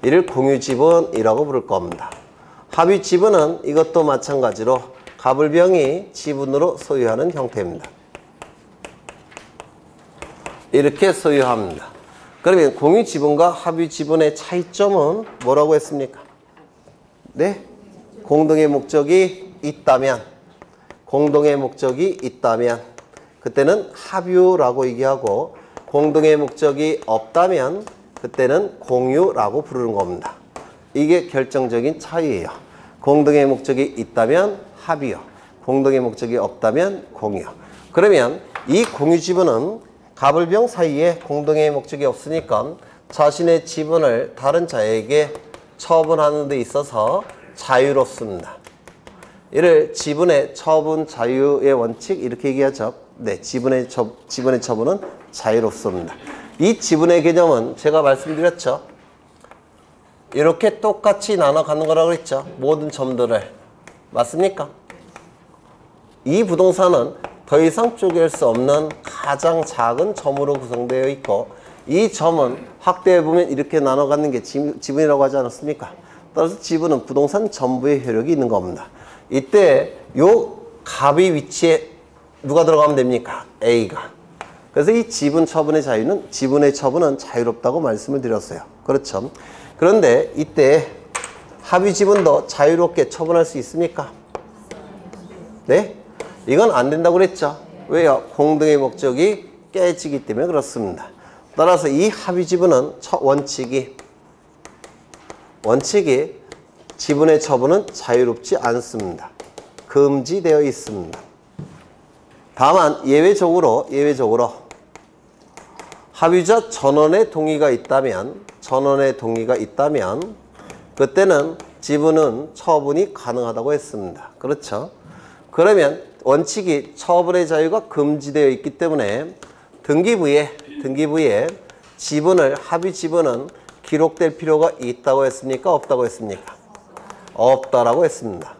이를 공유 지분이라고 부를 겁니다. 합의 지분은 이것도 마찬가지로 가불병이 지분으로 소유하는 형태입니다. 이렇게 소유합니다. 그러면 공유 지분과 합의 지분의 차이점은 뭐라고 했습니까? 네? 공동의 목적이 있다면 그때는 합유라고 얘기하고 공동의 목적이 없다면 그때는 공유라고 부르는 겁니다. 이게 결정적인 차이예요. 공동의 목적이 있다면 합의요. 공동의 목적이 없다면 공유요. 그러면 이 공유 지분은 가불병 사이에 공동의 목적이 없으니까 자신의 지분을 다른 자에게 처분하는 데 있어서 자유롭습니다. 이를 지분의 처분 자유의 원칙 이렇게 얘기하죠. 네, 지분의 처분은 자유롭습니다. 이 지분의 개념은 제가 말씀드렸죠. 이렇게 똑같이 나눠 가는 거라고 했죠. 모든 점들을. 맞습니까? 이 부동산은 더 이상 쪼갤 수 없는 가장 작은 점으로 구성되어 있고 이 점은 확대해보면 이렇게 나눠 갖는 게 지분이라고 하지 않았습니까? 따라서 지분은 부동산 전부의 효력이 있는 겁니다. 이때 요 갑의 위치에 누가 들어가면 됩니까? A가. 그래서 이 지분의 처분은 자유롭다고 말씀을 드렸어요. 그렇죠. 그런데 이때 합의 지분도 자유롭게 처분할 수 있습니까? 네? 이건 안 된다고 그랬죠? 왜요? 공동의 목적이 깨지기 때문에 그렇습니다. 따라서 이 합의 지분은 원칙이 지분의 처분은 자유롭지 않습니다. 금지되어 있습니다. 다만 예외적으로 합의자 전원의 동의가 있다면 그때는 지분은 처분이 가능하다고 했습니다. 그렇죠? 그러면 원칙이 처분의 자유가 금지되어 있기 때문에 등기부에 합의 지분은 기록될 필요가 있다고 했습니까? 없다고 했습니까? 없다라고 했습니다.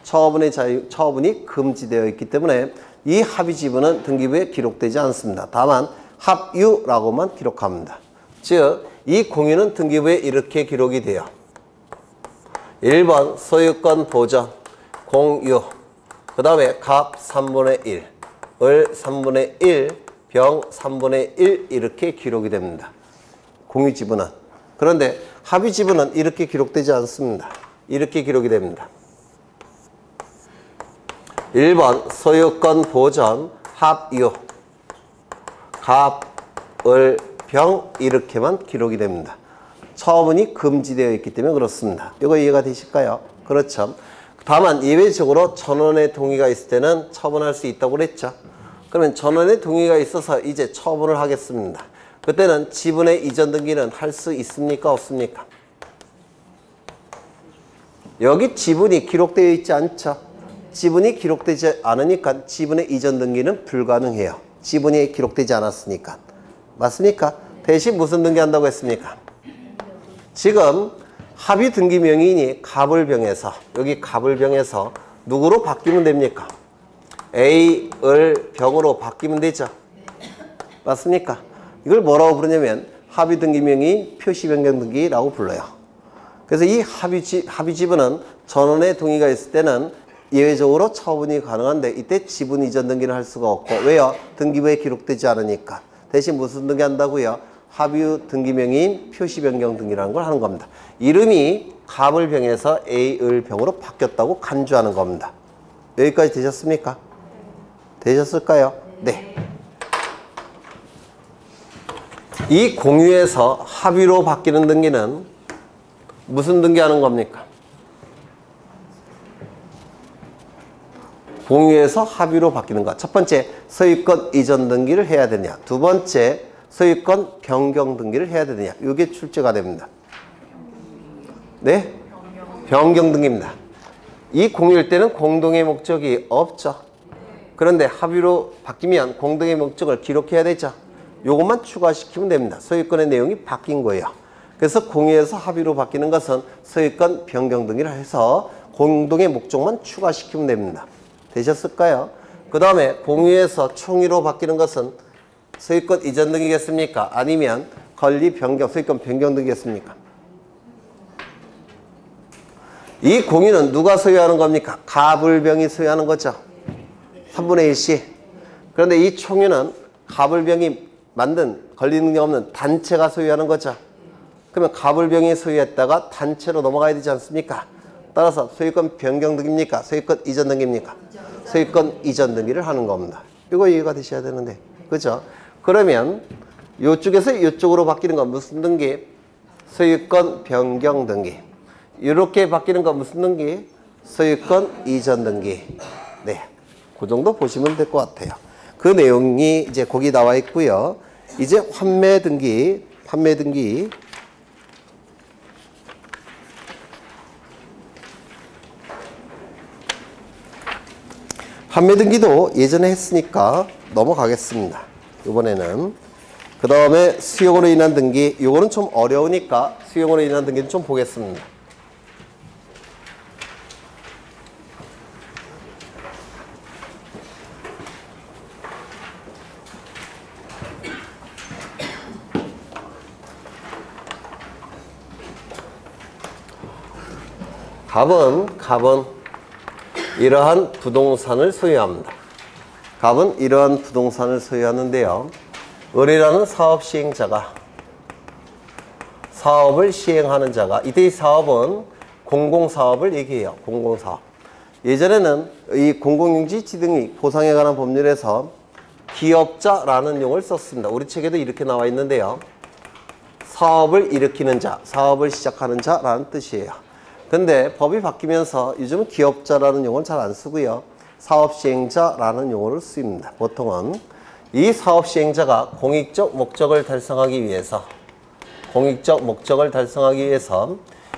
처분이 금지되어 있기 때문에 이 합의 지분은 등기부에 기록되지 않습니다. 다만 합유라고만 기록합니다. 즉, 이 공유는 등기부에 이렇게 기록이 돼요. 1번 소유권 보전, 공유, 그 다음에 갑 3분의 1, 을 3분의 1, 병 3분의 1 이렇게 기록이 됩니다. 공유 지분은. 그런데 합의 지분은 이렇게 기록되지 않습니다. 이렇게 기록이 됩니다. 1번 소유권 보전, 합유, 갑, 을, 병 이렇게만 기록이 됩니다. 처분이 금지되어 있기 때문에 그렇습니다. 이거 이해가 되실까요? 그렇죠. 다만 예외적으로 전원의 동의가 있을 때는 처분할 수 있다고 그랬죠. 그러면 전원의 동의가 있어서 이제 처분을 하겠습니다. 그때는 지분의 이전 등기는 할 수 있습니까? 없습니까? 여기 지분이 기록되어 있지 않죠. 지분이 기록되지 않으니까 지분의 이전 등기는 불가능해요. 지분이 기록되지 않았으니까. 맞습니까? 대신 무슨 등기한다고 했습니까? 지금 합의 등기 명의인이 갑을병에서, 여기 갑을병에서 누구로 바뀌면 됩니까? A, 을, 병으로 바뀌면 되죠. 맞습니까? 이걸 뭐라고 부르냐면 합의 등기 명의인 표시 변경 등기라고 불러요. 그래서 이 합의 지분은 전원의 동의가 있을 때는 예외적으로 처분이 가능한데 이때 지분 이전 등기는 할 수가 없고, 왜요? 등기부에 기록되지 않으니까. 대신 무슨 등기 한다고요? 합의 등기 명의인 표시 변경 등기라는 걸 하는 겁니다. 이름이 갑을병에서 A을병으로 바뀌었다고 간주하는 겁니다. 여기까지 되셨습니까? 되셨을까요? 네. 이 공유에서 합의로 바뀌는 등기는 무슨 등기하는 겁니까? 공유에서 합의로 바뀌는 것. 첫 번째, 소유권 이전 등기를 해야 되냐. 두 번째, 소유권 변경 등기를 해야 되느냐. 이게 출제가 됩니다. 네? 변경 등기입니다. 이 공유일 때는 공동의 목적이 없죠. 그런데 합의로 바뀌면 공동의 목적을 기록해야 되죠. 요것만 추가시키면 됩니다. 소유권의 내용이 바뀐 거예요. 그래서 공유에서 합의로 바뀌는 것은 소유권 변경 등기를 해서 공동의 목적만 추가시키면 됩니다. 되셨을까요? 그 다음에 공유에서 총의로 바뀌는 것은 소유권 이전 등기겠습니까? 아니면 권리 변경, 소유권 변경 등기겠습니까? 이 공유는 누가 소유하는 겁니까? 갑을병이 소유하는 거죠. 3분의 1씩. 그런데 이 총유는 갑을병이 만든 권리 능력 없는 단체가 소유하는 거죠. 그러면 갑을병이 소유했다가 단체로 넘어가야 되지 않습니까? 따라서 소유권 변경 등기입니까? 소유권 이전 등기입니까? 소유권 이전 등기를 하는 겁니다. 이거 이해가 되셔야 되는데. 그죠? 그러면 이쪽에서 이쪽으로 바뀌는 건 무슨 등기? 소유권 변경 등기. 이렇게 바뀌는 건 무슨 등기? 소유권 이전 등기. 네. 그 정도 보시면 될 것 같아요. 그 내용이 이제 거기 나와 있고요. 이제 판매 등기. 판매 등기도 예전에 했으니까 넘어가겠습니다. 이번에는. 그 다음에 수용으로 인한 등기. 이거는 좀 어려우니까 수용으로 인한 등기는 좀 보겠습니다. 갑은 이러한 부동산을 소유합니다. 갑은 이러한 부동산을 소유하는데요. 을이라는 사업 시행자가 사업을 시행하는 자가 이때 이 사업은 공공사업을 얘기해요. 공공사업. 예전에는 이 공공용지 등이 보상에 관한 법률에서 기업자라는 용어를 썼습니다. 우리 책에도 이렇게 나와 있는데요. 사업을 일으키는 자, 사업을 시작하는 자라는 뜻이에요. 근데 법이 바뀌면서 요즘은 기업자라는 용어를 잘 안 쓰고요. 사업시행자라는 용어를 씁니다. 보통은 이 사업시행자가 공익적 목적을 달성하기 위해서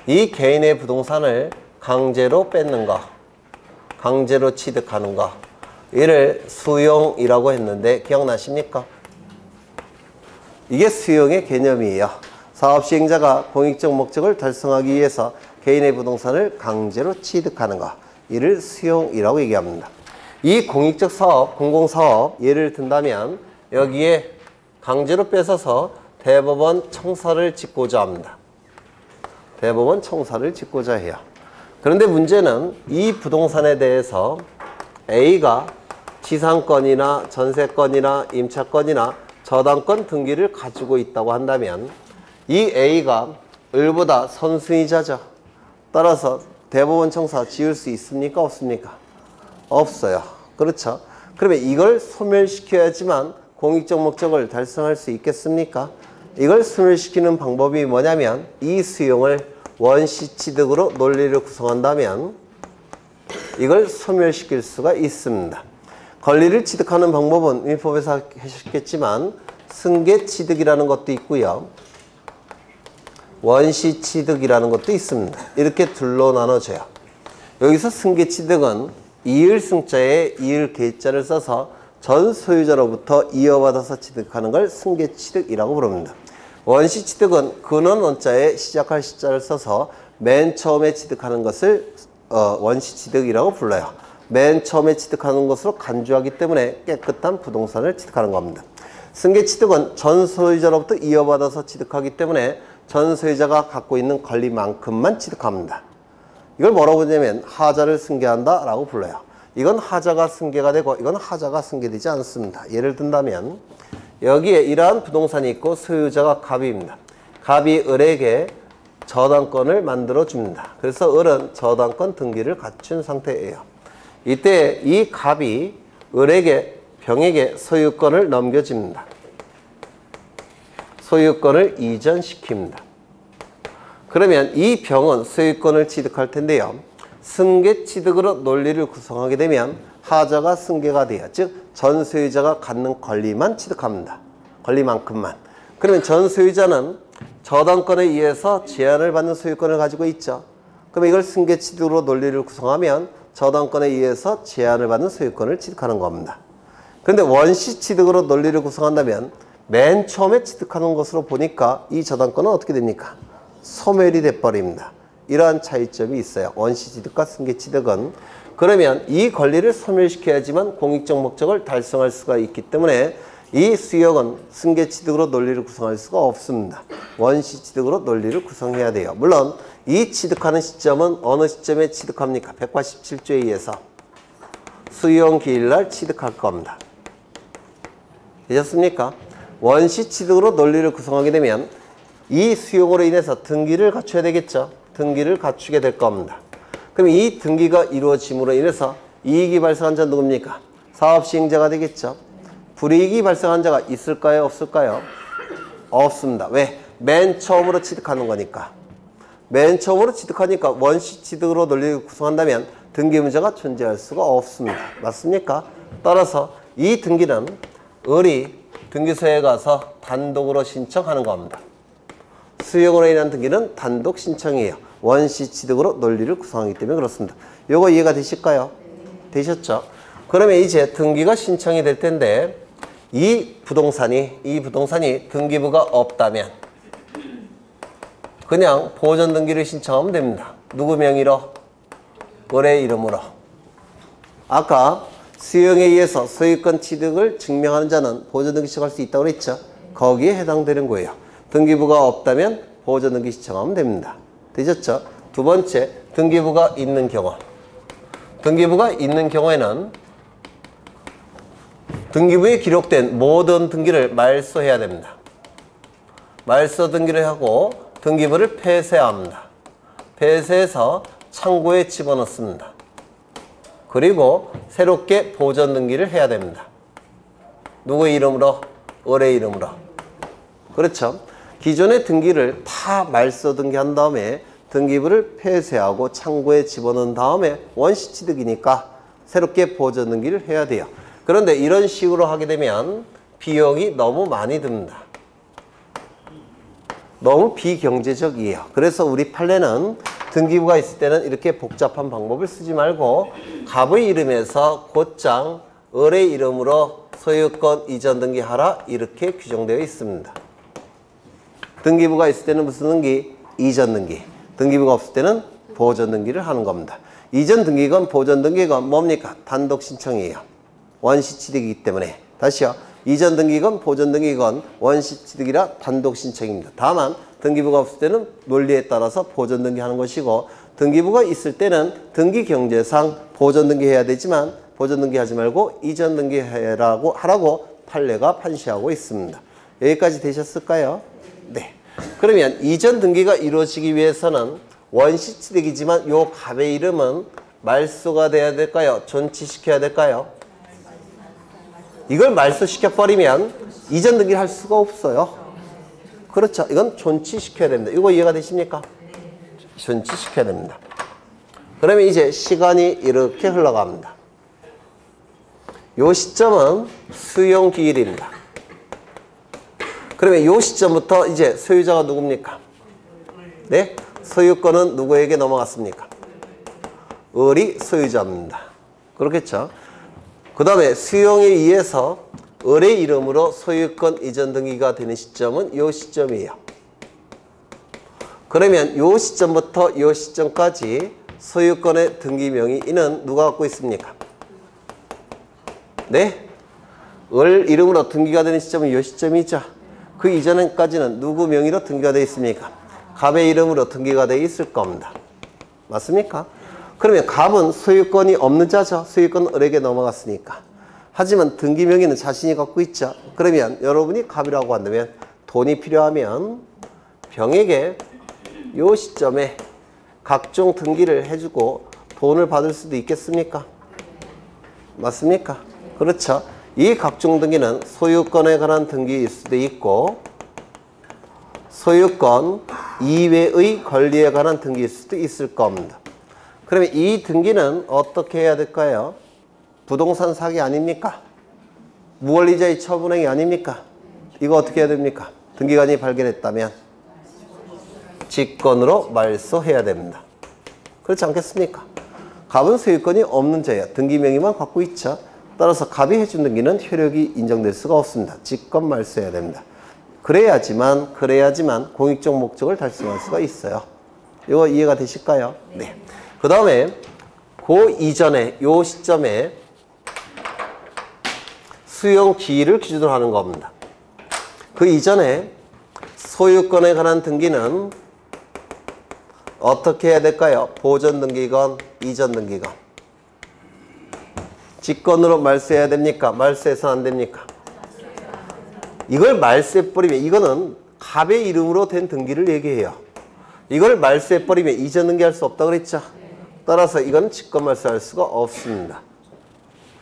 이 개인의 부동산을 강제로 뺏는 거, 강제로 취득하는 거, 이를 수용이라고 했는데 기억나십니까? 이게 수용의 개념이에요. 사업시행자가 공익적 목적을 달성하기 위해서 개인의 부동산을 강제로 취득하는 거, 이를 수용이라고 얘기합니다. 이 공익적 사업, 공공사업 예를 든다면 여기에 강제로 뺏어서 대법원 청사를 짓고자 합니다. 대법원 청사를 짓고자 해요. 그런데 문제는 이 부동산에 대해서 A가 지상권이나 전세권이나 임차권이나 저당권 등기를 가지고 있다고 한다면 이 A가 을보다 선순위자죠. 따라서 대법원 청사 지을 수 있습니까? 없습니까? 없어요. 그렇죠? 그러면 이걸 소멸시켜야지만 공익적 목적을 달성할 수 있겠습니까? 이걸 소멸시키는 방법이 뭐냐면 이 수용을 원시취득으로 논리를 구성한다면 이걸 소멸시킬 수가 있습니다. 권리를 취득하는 방법은 민법에서 하셨겠지만 승계취득이라는 것도 있고요. 원시취득이라는 것도 있습니다. 이렇게 둘로 나눠져요. 여기서 승계취득은 이을승자에 이을계자를 써서 전 소유자로부터 이어받아서 취득하는 걸 승계취득이라고 부릅니다. 원시취득은 근원 원자에 시작할 시자를 써서 맨 처음에 취득하는 것을 원시취득이라고 불러요. 맨 처음에 취득하는 것으로 간주하기 때문에 깨끗한 부동산을 취득하는 겁니다. 승계취득은 전 소유자로부터 이어받아서 취득하기 때문에 전 소유자가 갖고 있는 권리만큼만 취득합니다. 이걸 뭐라고 부르냐면 하자를 승계한다 라고 불러요. 이건 하자가 승계가 되고 이건 하자가 승계되지 않습니다. 예를 든다면 여기에 이러한 부동산이 있고 소유자가 갑입니다. 갑이 을에게 저당권을 만들어 줍니다. 그래서 을은 저당권 등기를 갖춘 상태예요. 이때 이 갑이 을에게 병에게 소유권을 넘겨줍니다. 소유권을 이전시킵니다. 그러면 이 병은 소유권을 취득할 텐데요. 승계취득으로 논리를 구성하게 되면 하자가 승계가 돼요. 즉 전 소유자가 갖는 권리만 취득합니다. 권리만큼만. 그러면 전 소유자는 저당권에 의해서 제한을 받는 소유권을 가지고 있죠. 그러면 이걸 승계취득으로 논리를 구성하면 저당권에 의해서 제한을 받는 소유권을 취득하는 겁니다. 그런데 원시취득으로 논리를 구성한다면 맨 처음에 취득하는 것으로 보니까 이 저당권은 어떻게 됩니까? 소멸이 돼버립니다. 이러한 차이점이 있어요. 원시취득과 승계취득은. 그러면 이 권리를 소멸시켜야지만 공익적 목적을 달성할 수가 있기 때문에 이 수역은 승계취득으로 논리를 구성할 수가 없습니다. 원시취득으로 논리를 구성해야 돼요. 물론 이 취득하는 시점은 어느 시점에 취득합니까? 187조에 의해서 수용기일날 취득할 겁니다. 되셨습니까? 원시취득으로 논리를 구성하게 되면 이 수용으로 인해서 등기를 갖춰야 되겠죠. 등기를 갖추게 될 겁니다. 그럼 이 등기가 이루어짐으로 인해서 이익이 발생한 자는 누굽니까? 사업시행자가 되겠죠. 불이익이 발생한 자가 있을까요? 없을까요? 없습니다. 왜? 맨 처음으로 취득하는 거니까. 맨 처음으로 취득하니까 원시취득으로 논리를 구성한다면 등기 문제가 존재할 수가 없습니다. 맞습니까? 따라서 이 등기는 을이 등기소에 가서 단독으로 신청하는 겁니다. 수용으로 인한 등기는 단독 신청이에요. 원시취득으로 논리를 구성하기 때문에 그렇습니다. 요거 이해가 되실까요? 되셨죠? 그러면 이제 등기가 신청이 될 텐데 이 부동산이 등기부가 없다면 그냥 보존 등기를 신청하면 됩니다. 누구 명의로? 을의 이름으로. 아까 수용에 의해서 소유권 취득을 증명하는 자는 보존 등기 신청할 수 있다고 그랬죠? 거기에 해당되는 거예요. 등기부가 없다면 보존 등기 신청하면 됩니다. 되셨죠? 두 번째, 등기부가 있는 경우. 등기부가 있는 경우에는 등기부에 기록된 모든 등기를 말소해야 됩니다. 말소 등기를 하고 등기부를 폐쇄합니다. 폐쇄해서 창고에 집어넣습니다. 그리고 새롭게 보존 등기를 해야 됩니다. 누구의 이름으로? 을의 이름으로. 그렇죠? 기존의 등기를 다 말소 등기한 다음에 등기부를 폐쇄하고 창고에 집어넣은 다음에 원시 취득이니까 새롭게 보존 등기를 해야 돼요. 그런데 이런 식으로 하게 되면 비용이 너무 많이 듭니다. 너무 비경제적이에요. 그래서 우리 판례는 등기부가 있을 때는 이렇게 복잡한 방법을 쓰지 말고 갑의 이름에서 곧장 을의 이름으로 소유권 이전 등기하라 이렇게 규정되어 있습니다. 등기부가 있을 때는 무슨 등기? 이전 등기. 등기부가 없을 때는 보존 등기를 하는 겁니다. 이전 등기건 보존 등기건 뭡니까? 단독 신청이에요. 원시 취득이기 때문에. 다시요. 이전 등기건 보존 등기건 원시 취득이라 단독 신청입니다. 다만 등기부가 없을 때는 논리에 따라서 보존 등기하는 것이고 등기부가 있을 때는 등기 경제상 보존 등기해야 되지만 보존 등기하지 말고 이전 등기하라고 하라고 판례가 판시하고 있습니다. 여기까지 되셨을까요? 네. 그러면 이전 등기가 이루어지기 위해서는 원시 취득이지만 요 갑의 이름은 말소가 돼야 될까요? 존치시켜야 될까요? 이걸 말소시켜버리면 이전 등기를 할 수가 없어요. 그렇죠. 이건 존치시켜야 됩니다. 이거 이해가 되십니까? 존치시켜야 됩니다. 그러면 이제 시간이 이렇게 흘러갑니다. 요 시점은 수용기일입니다. 그러면 요 시점부터 이제 소유자가 누굽니까? 네? 소유권은 누구에게 넘어갔습니까? 을이 소유자입니다. 그렇겠죠? 그 다음에 수용에 의해서 을의 이름으로 소유권 이전 등기가 되는 시점은 요 시점이에요. 그러면 요 시점부터 요 시점까지 소유권의 등기 명의인은 누가 갖고 있습니까? 네? 을 이름으로 등기가 되는 시점은 요 시점이죠. 그 이전까지는 누구 명의로 등기가 되어 있습니까? 갑의 이름으로 등기가 되어 있을 겁니다. 맞습니까? 그러면 갑은 소유권이 없는 자죠. 소유권은 을에게 넘어갔으니까. 하지만 등기 명의는 자신이 갖고 있죠. 그러면 여러분이 갑이라고 한다면 돈이 필요하면 병에게 요 시점에 각종 등기를 해주고 돈을 받을 수도 있겠습니까? 맞습니까? 그렇죠. 이 각종 등기는 소유권에 관한 등기일 수도 있고 소유권 이외의 권리에 관한 등기일 수도 있을 겁니다. 그러면 이 등기는 어떻게 해야 될까요? 부동산 사기 아닙니까? 무권리자의 처분행위 아닙니까? 이거 어떻게 해야 됩니까? 등기관이 발견했다면 직권으로 말소해야 됩니다. 그렇지 않겠습니까? 갑은 소유권이 없는 자예요. 등기 명의만 갖고 있죠. 따라서 갑이 해준 등기는 효력이 인정될 수가 없습니다. 직권 말소해야 됩니다. 그래야지만 공익적 목적을 달성할 수가 있어요. 이거 이해가 되실까요? 네. 그 다음에 그 이전에 요 시점에 수용 기일을 기준으로 하는 겁니다. 그 이전에 소유권에 관한 등기는 어떻게 해야 될까요? 보존 등기건 이전 등기건 직권으로 말소해야 됩니까? 말소해서는 안 됩니까? 이걸 말소해버리면 이거는 갑의 이름으로 된 등기를 얘기해요. 이걸 말소해버리면 이전 등기할 수 없다고 그랬죠? 따라서 이건 직권 말소할 수가 없습니다.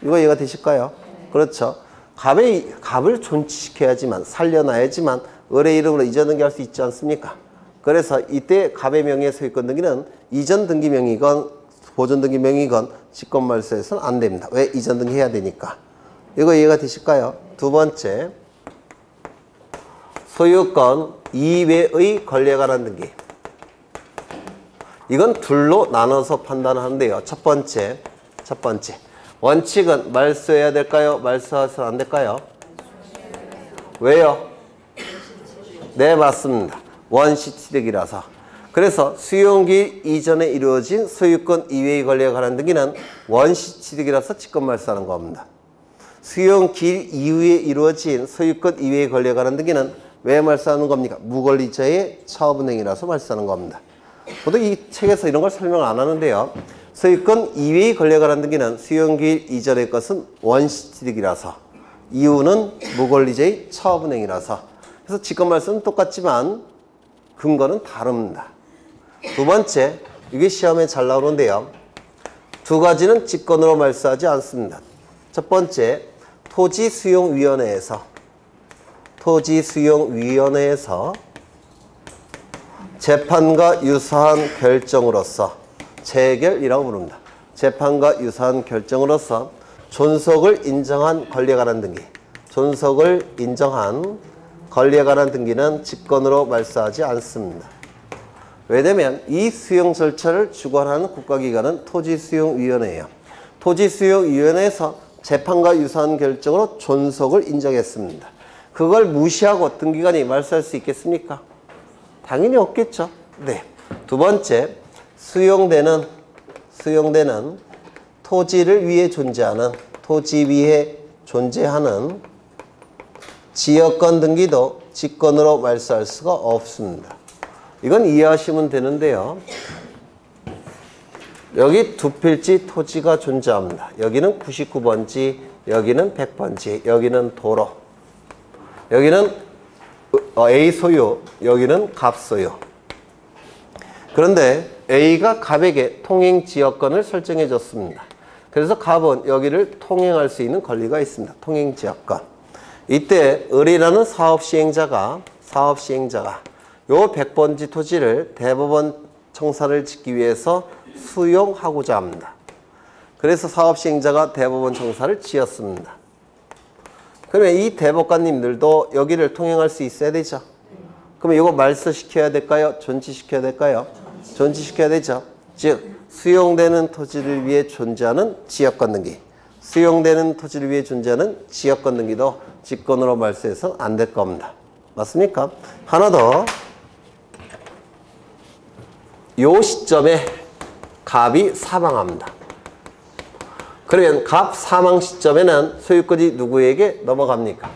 이거 이해가 되실까요? 그렇죠. 갑을 존치시켜야지만 살려놔야지만 을의 이름으로 이전 등기할 수 있지 않습니까? 그래서 이때 갑의 명의의 소유권 등기는 이전 등기 명의건 보존 등기 명의건 직권 말소해서는 안 됩니다. 왜? 이전 등기 해야 되니까. 이거 이해가 되실까요? 두 번째, 소유권 이외의 권리에 관한 등기. 이건 둘로 나눠서 판단하는데요. 첫 번째. 원칙은 말소해야 될까요? 말소해서는 안 될까요? 왜요? 네, 맞습니다. 원시 취득이라서. 그래서 수용기 이전에 이루어진 소유권 이외의 권리에 관한 등기는 원시 취득이라서 직권 말소하는 겁니다. 수용기 이후에 이루어진 소유권 이외의 권리에 관한 등기는 왜 말소하는 겁니까? 무권리자의 처분행위라서 말소하는 겁니다. 보통 이 책에서 이런 걸 설명을 안 하는데요. 소유권 이외의 권리에 관한 등기는 수용기 이전의 것은 원시 취득이라서 이유는 무권리자의 처분행위라서 그래서 직권 말소는 똑같지만 근거는 다릅니다. 두 번째, 이게 시험에 잘 나오는데요. 두 가지는 직권으로 말소하지 않습니다. 첫 번째, 토지수용위원회에서 재판과 유사한 결정으로서 재결이라고 부릅니다. 재판과 유사한 결정으로서 존속을 인정한 권리에 관한 등기, 존속을 인정한 권리에 관한 등기는 직권으로 말소하지 않습니다. 왜냐하면 이 수용 절차를 주관하는 국가기관은 토지수용위원회예요. 토지수용위원회에서 재판과 유사한 결정으로 존속을 인정했습니다. 그걸 무시하고 등기관이 말소할 수 있겠습니까? 당연히 없겠죠. 네. 두 번째, 수용되는 토지를 위해 존재하는, 토지 위에 존재하는 지역권 등기도 직권으로 말소할 수가 없습니다. 이건 이해하시면 되는데요. 여기 두 필지 토지가 존재합니다. 여기는 99번지, 여기는 100번지, 여기는 도로. 여기는 A 소유, 여기는 갑 소유. 그런데 A가 갑에게 통행지역권을 설정해 줬습니다. 그래서 갑은 여기를 통행할 수 있는 권리가 있습니다. 통행지역권. 이때 을이라는 사업시행자가 요 100번지 토지를 대법원 청사를 짓기 위해서 수용하고자 합니다. 그래서 사업시행자가 대법원 청사를 지었습니다. 그러면 이 대법관님들도 여기를 통행할 수 있어야 되죠. 그러면 이거 말소시켜야 될까요? 존치시켜야 될까요? 존치시켜야 되죠. 즉 수용되는 토지를 위해 존재하는 지역권 등기, 수용되는 토지를 위해 존재하는 지역권 등기도 직권으로 말소해서는 안 될 겁니다. 맞습니까? 하나 더. 요 시점에 갑이 사망합니다. 그러면 갑 사망 시점에는 소유권이 누구에게 넘어갑니까?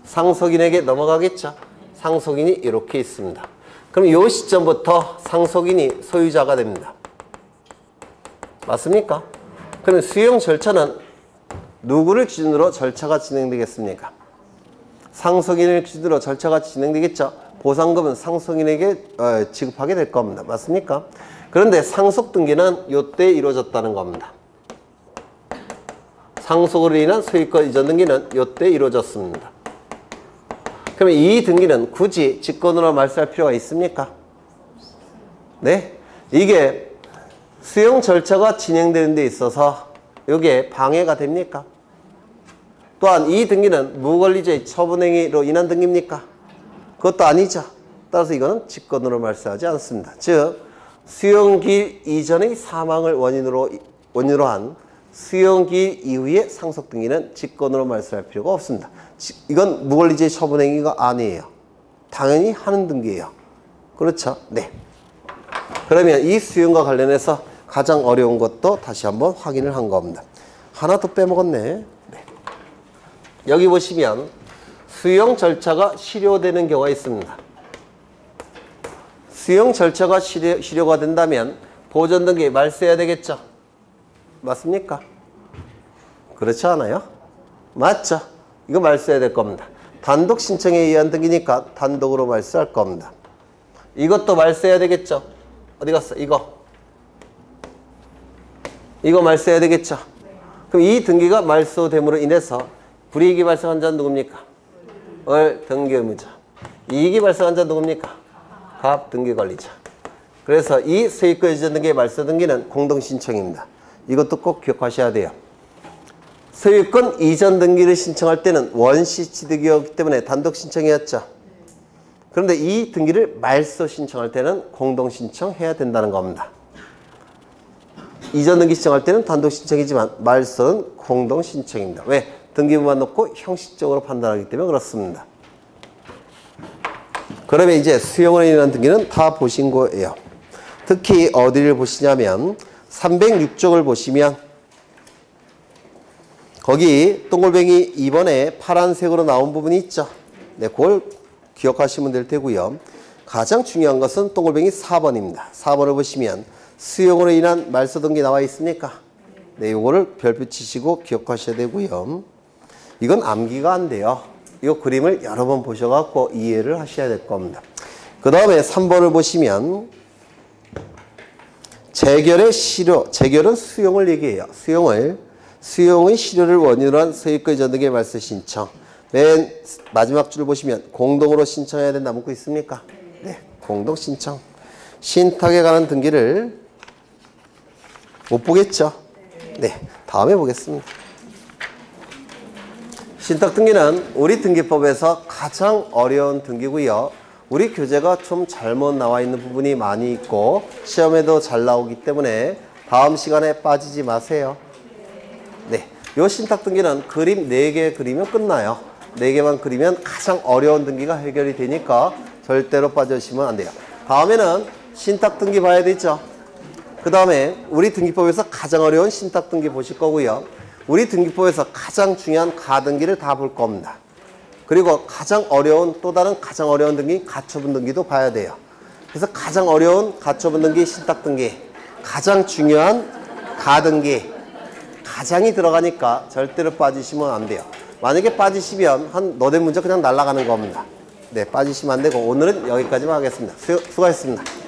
상속인에게 넘어가겠죠. 상속인이 이렇게 있습니다. 그럼 이 시점부터 상속인이 소유자가 됩니다. 맞습니까? 그러면 수용 절차는 누구를 기준으로 절차가 진행되겠습니까? 상속인을 기준으로 절차가 진행되겠죠. 보상금은 상속인에게 지급하게 될 겁니다. 맞습니까? 그런데 상속 등기는 이때 이루어졌다는 겁니다. 상속으로 인한 소유권 이전 등기는 이때 이루어졌습니다. 그러면 이 등기는 굳이 직권으로 말소할 필요가 있습니까? 네? 이게 수용 절차가 진행되는 데 있어서 이게 방해가 됩니까? 또한 이 등기는 무권리자의 처분행위로 인한 등기입니까? 그것도 아니죠. 따라서 이거는 직권으로 말소하지 않습니다. 즉 수용기일 이전의 사망을 원인으로 한 수용기일 이후의 상속 등기는 직권으로 말소할 필요가 없습니다. 이건 무권리자의 처분행위가 아니에요. 당연히 하는 등기예요. 그렇죠? 네. 그러면 이 수용과 관련해서 가장 어려운 것도 다시 한번 확인을 한 겁니다. 하나 더 빼먹었네. 네. 여기 보시면 수용 절차가 실효되는 경우가 있습니다. 수용 절차가 실효가 된다면 보전 등기 말소해야 되겠죠? 맞습니까? 그렇지 않아요? 맞죠? 이거 말소해야 될 겁니다. 단독 신청에 의한 등기니까 단독으로 말소할 겁니다. 이것도 말소해야 되겠죠? 어디 갔어? 이거 말소해야 되겠죠? 그럼 이 등기가 말소됨으로 인해서 불이익이 발생한 자는 누굽니까? 을 등기 의무자. 이익이 발생한 자는 누굽니까? 갑 등기 관리자. 그래서 이 소유권 이전 등기의 말소 등기는 공동신청입니다. 이것도 꼭 기억하셔야 돼요. 소유권 이전 등기를 신청할 때는 원시 취득이었기 때문에 단독 신청이었죠. 그런데 이 등기를 말소 신청할 때는 공동 신청해야 된다는 겁니다. 이전 등기 신청할 때는 단독 신청이지만 말소는 공동 신청입니다. 왜? 등기부만 놓고 형식적으로 판단하기 때문에 그렇습니다. 그러면 이제 수용으로 인한 등기는 다 보신 거예요. 특히 어디를 보시냐면 306쪽을 보시면 거기 동글뱅이 2번에 파란색으로 나온 부분이 있죠. 네, 그걸 기억하시면 될 테고요. 가장 중요한 것은 동글뱅이 4번입니다. 4번을 보시면 수용으로 인한 말소 등기 나와 있습니까? 네, 요거를 별표 치시고 기억하셔야 되고요. 이건 암기가 안 돼요. 이 그림을 여러 번 보셔갖고 이해를 하셔야 될 겁니다. 그 다음에 3번을 보시면 재결의 실효, 재결은 수용을 얘기해요. 수용의 실효를 원인으로 한 서입과 이전 등의 말세 신청. 맨 마지막 줄 보시면 공동으로 신청해야 된다 문구 있습니까? 네, 공동 신청. 신탁에 관한 등기를 못 보겠죠? 네, 다음에 보겠습니다. 신탁 등기는 우리 등기법에서 가장 어려운 등기고요. 우리 교재가 좀 잘못 나와 있는 부분이 많이 있고 시험에도 잘 나오기 때문에 다음 시간에 빠지지 마세요. 네, 요 신탁 등기는 그림 4개 그리면 끝나요. 4개만 그리면 가장 어려운 등기가 해결이 되니까 절대로 빠져주시면 안 돼요. 다음에는 신탁 등기 봐야 되죠. 그 다음에 우리 등기법에서 가장 어려운 신탁 등기 보실 거고요. 우리 등기법에서 가장 중요한 가등기를 다 볼 겁니다. 그리고 가장 어려운 또 다른 가장 어려운 등기 가처분 등기도 봐야 돼요. 그래서 가장 어려운 가처분 등기 신탁 등기, 가장 중요한 가등기, 가장이 들어가니까 절대로 빠지시면 안 돼요. 만약에 빠지시면 한 너댓 문제 그냥 날아가는 겁니다. 네, 빠지시면 안 되고 오늘은 여기까지만 하겠습니다. 수고하셨습니다.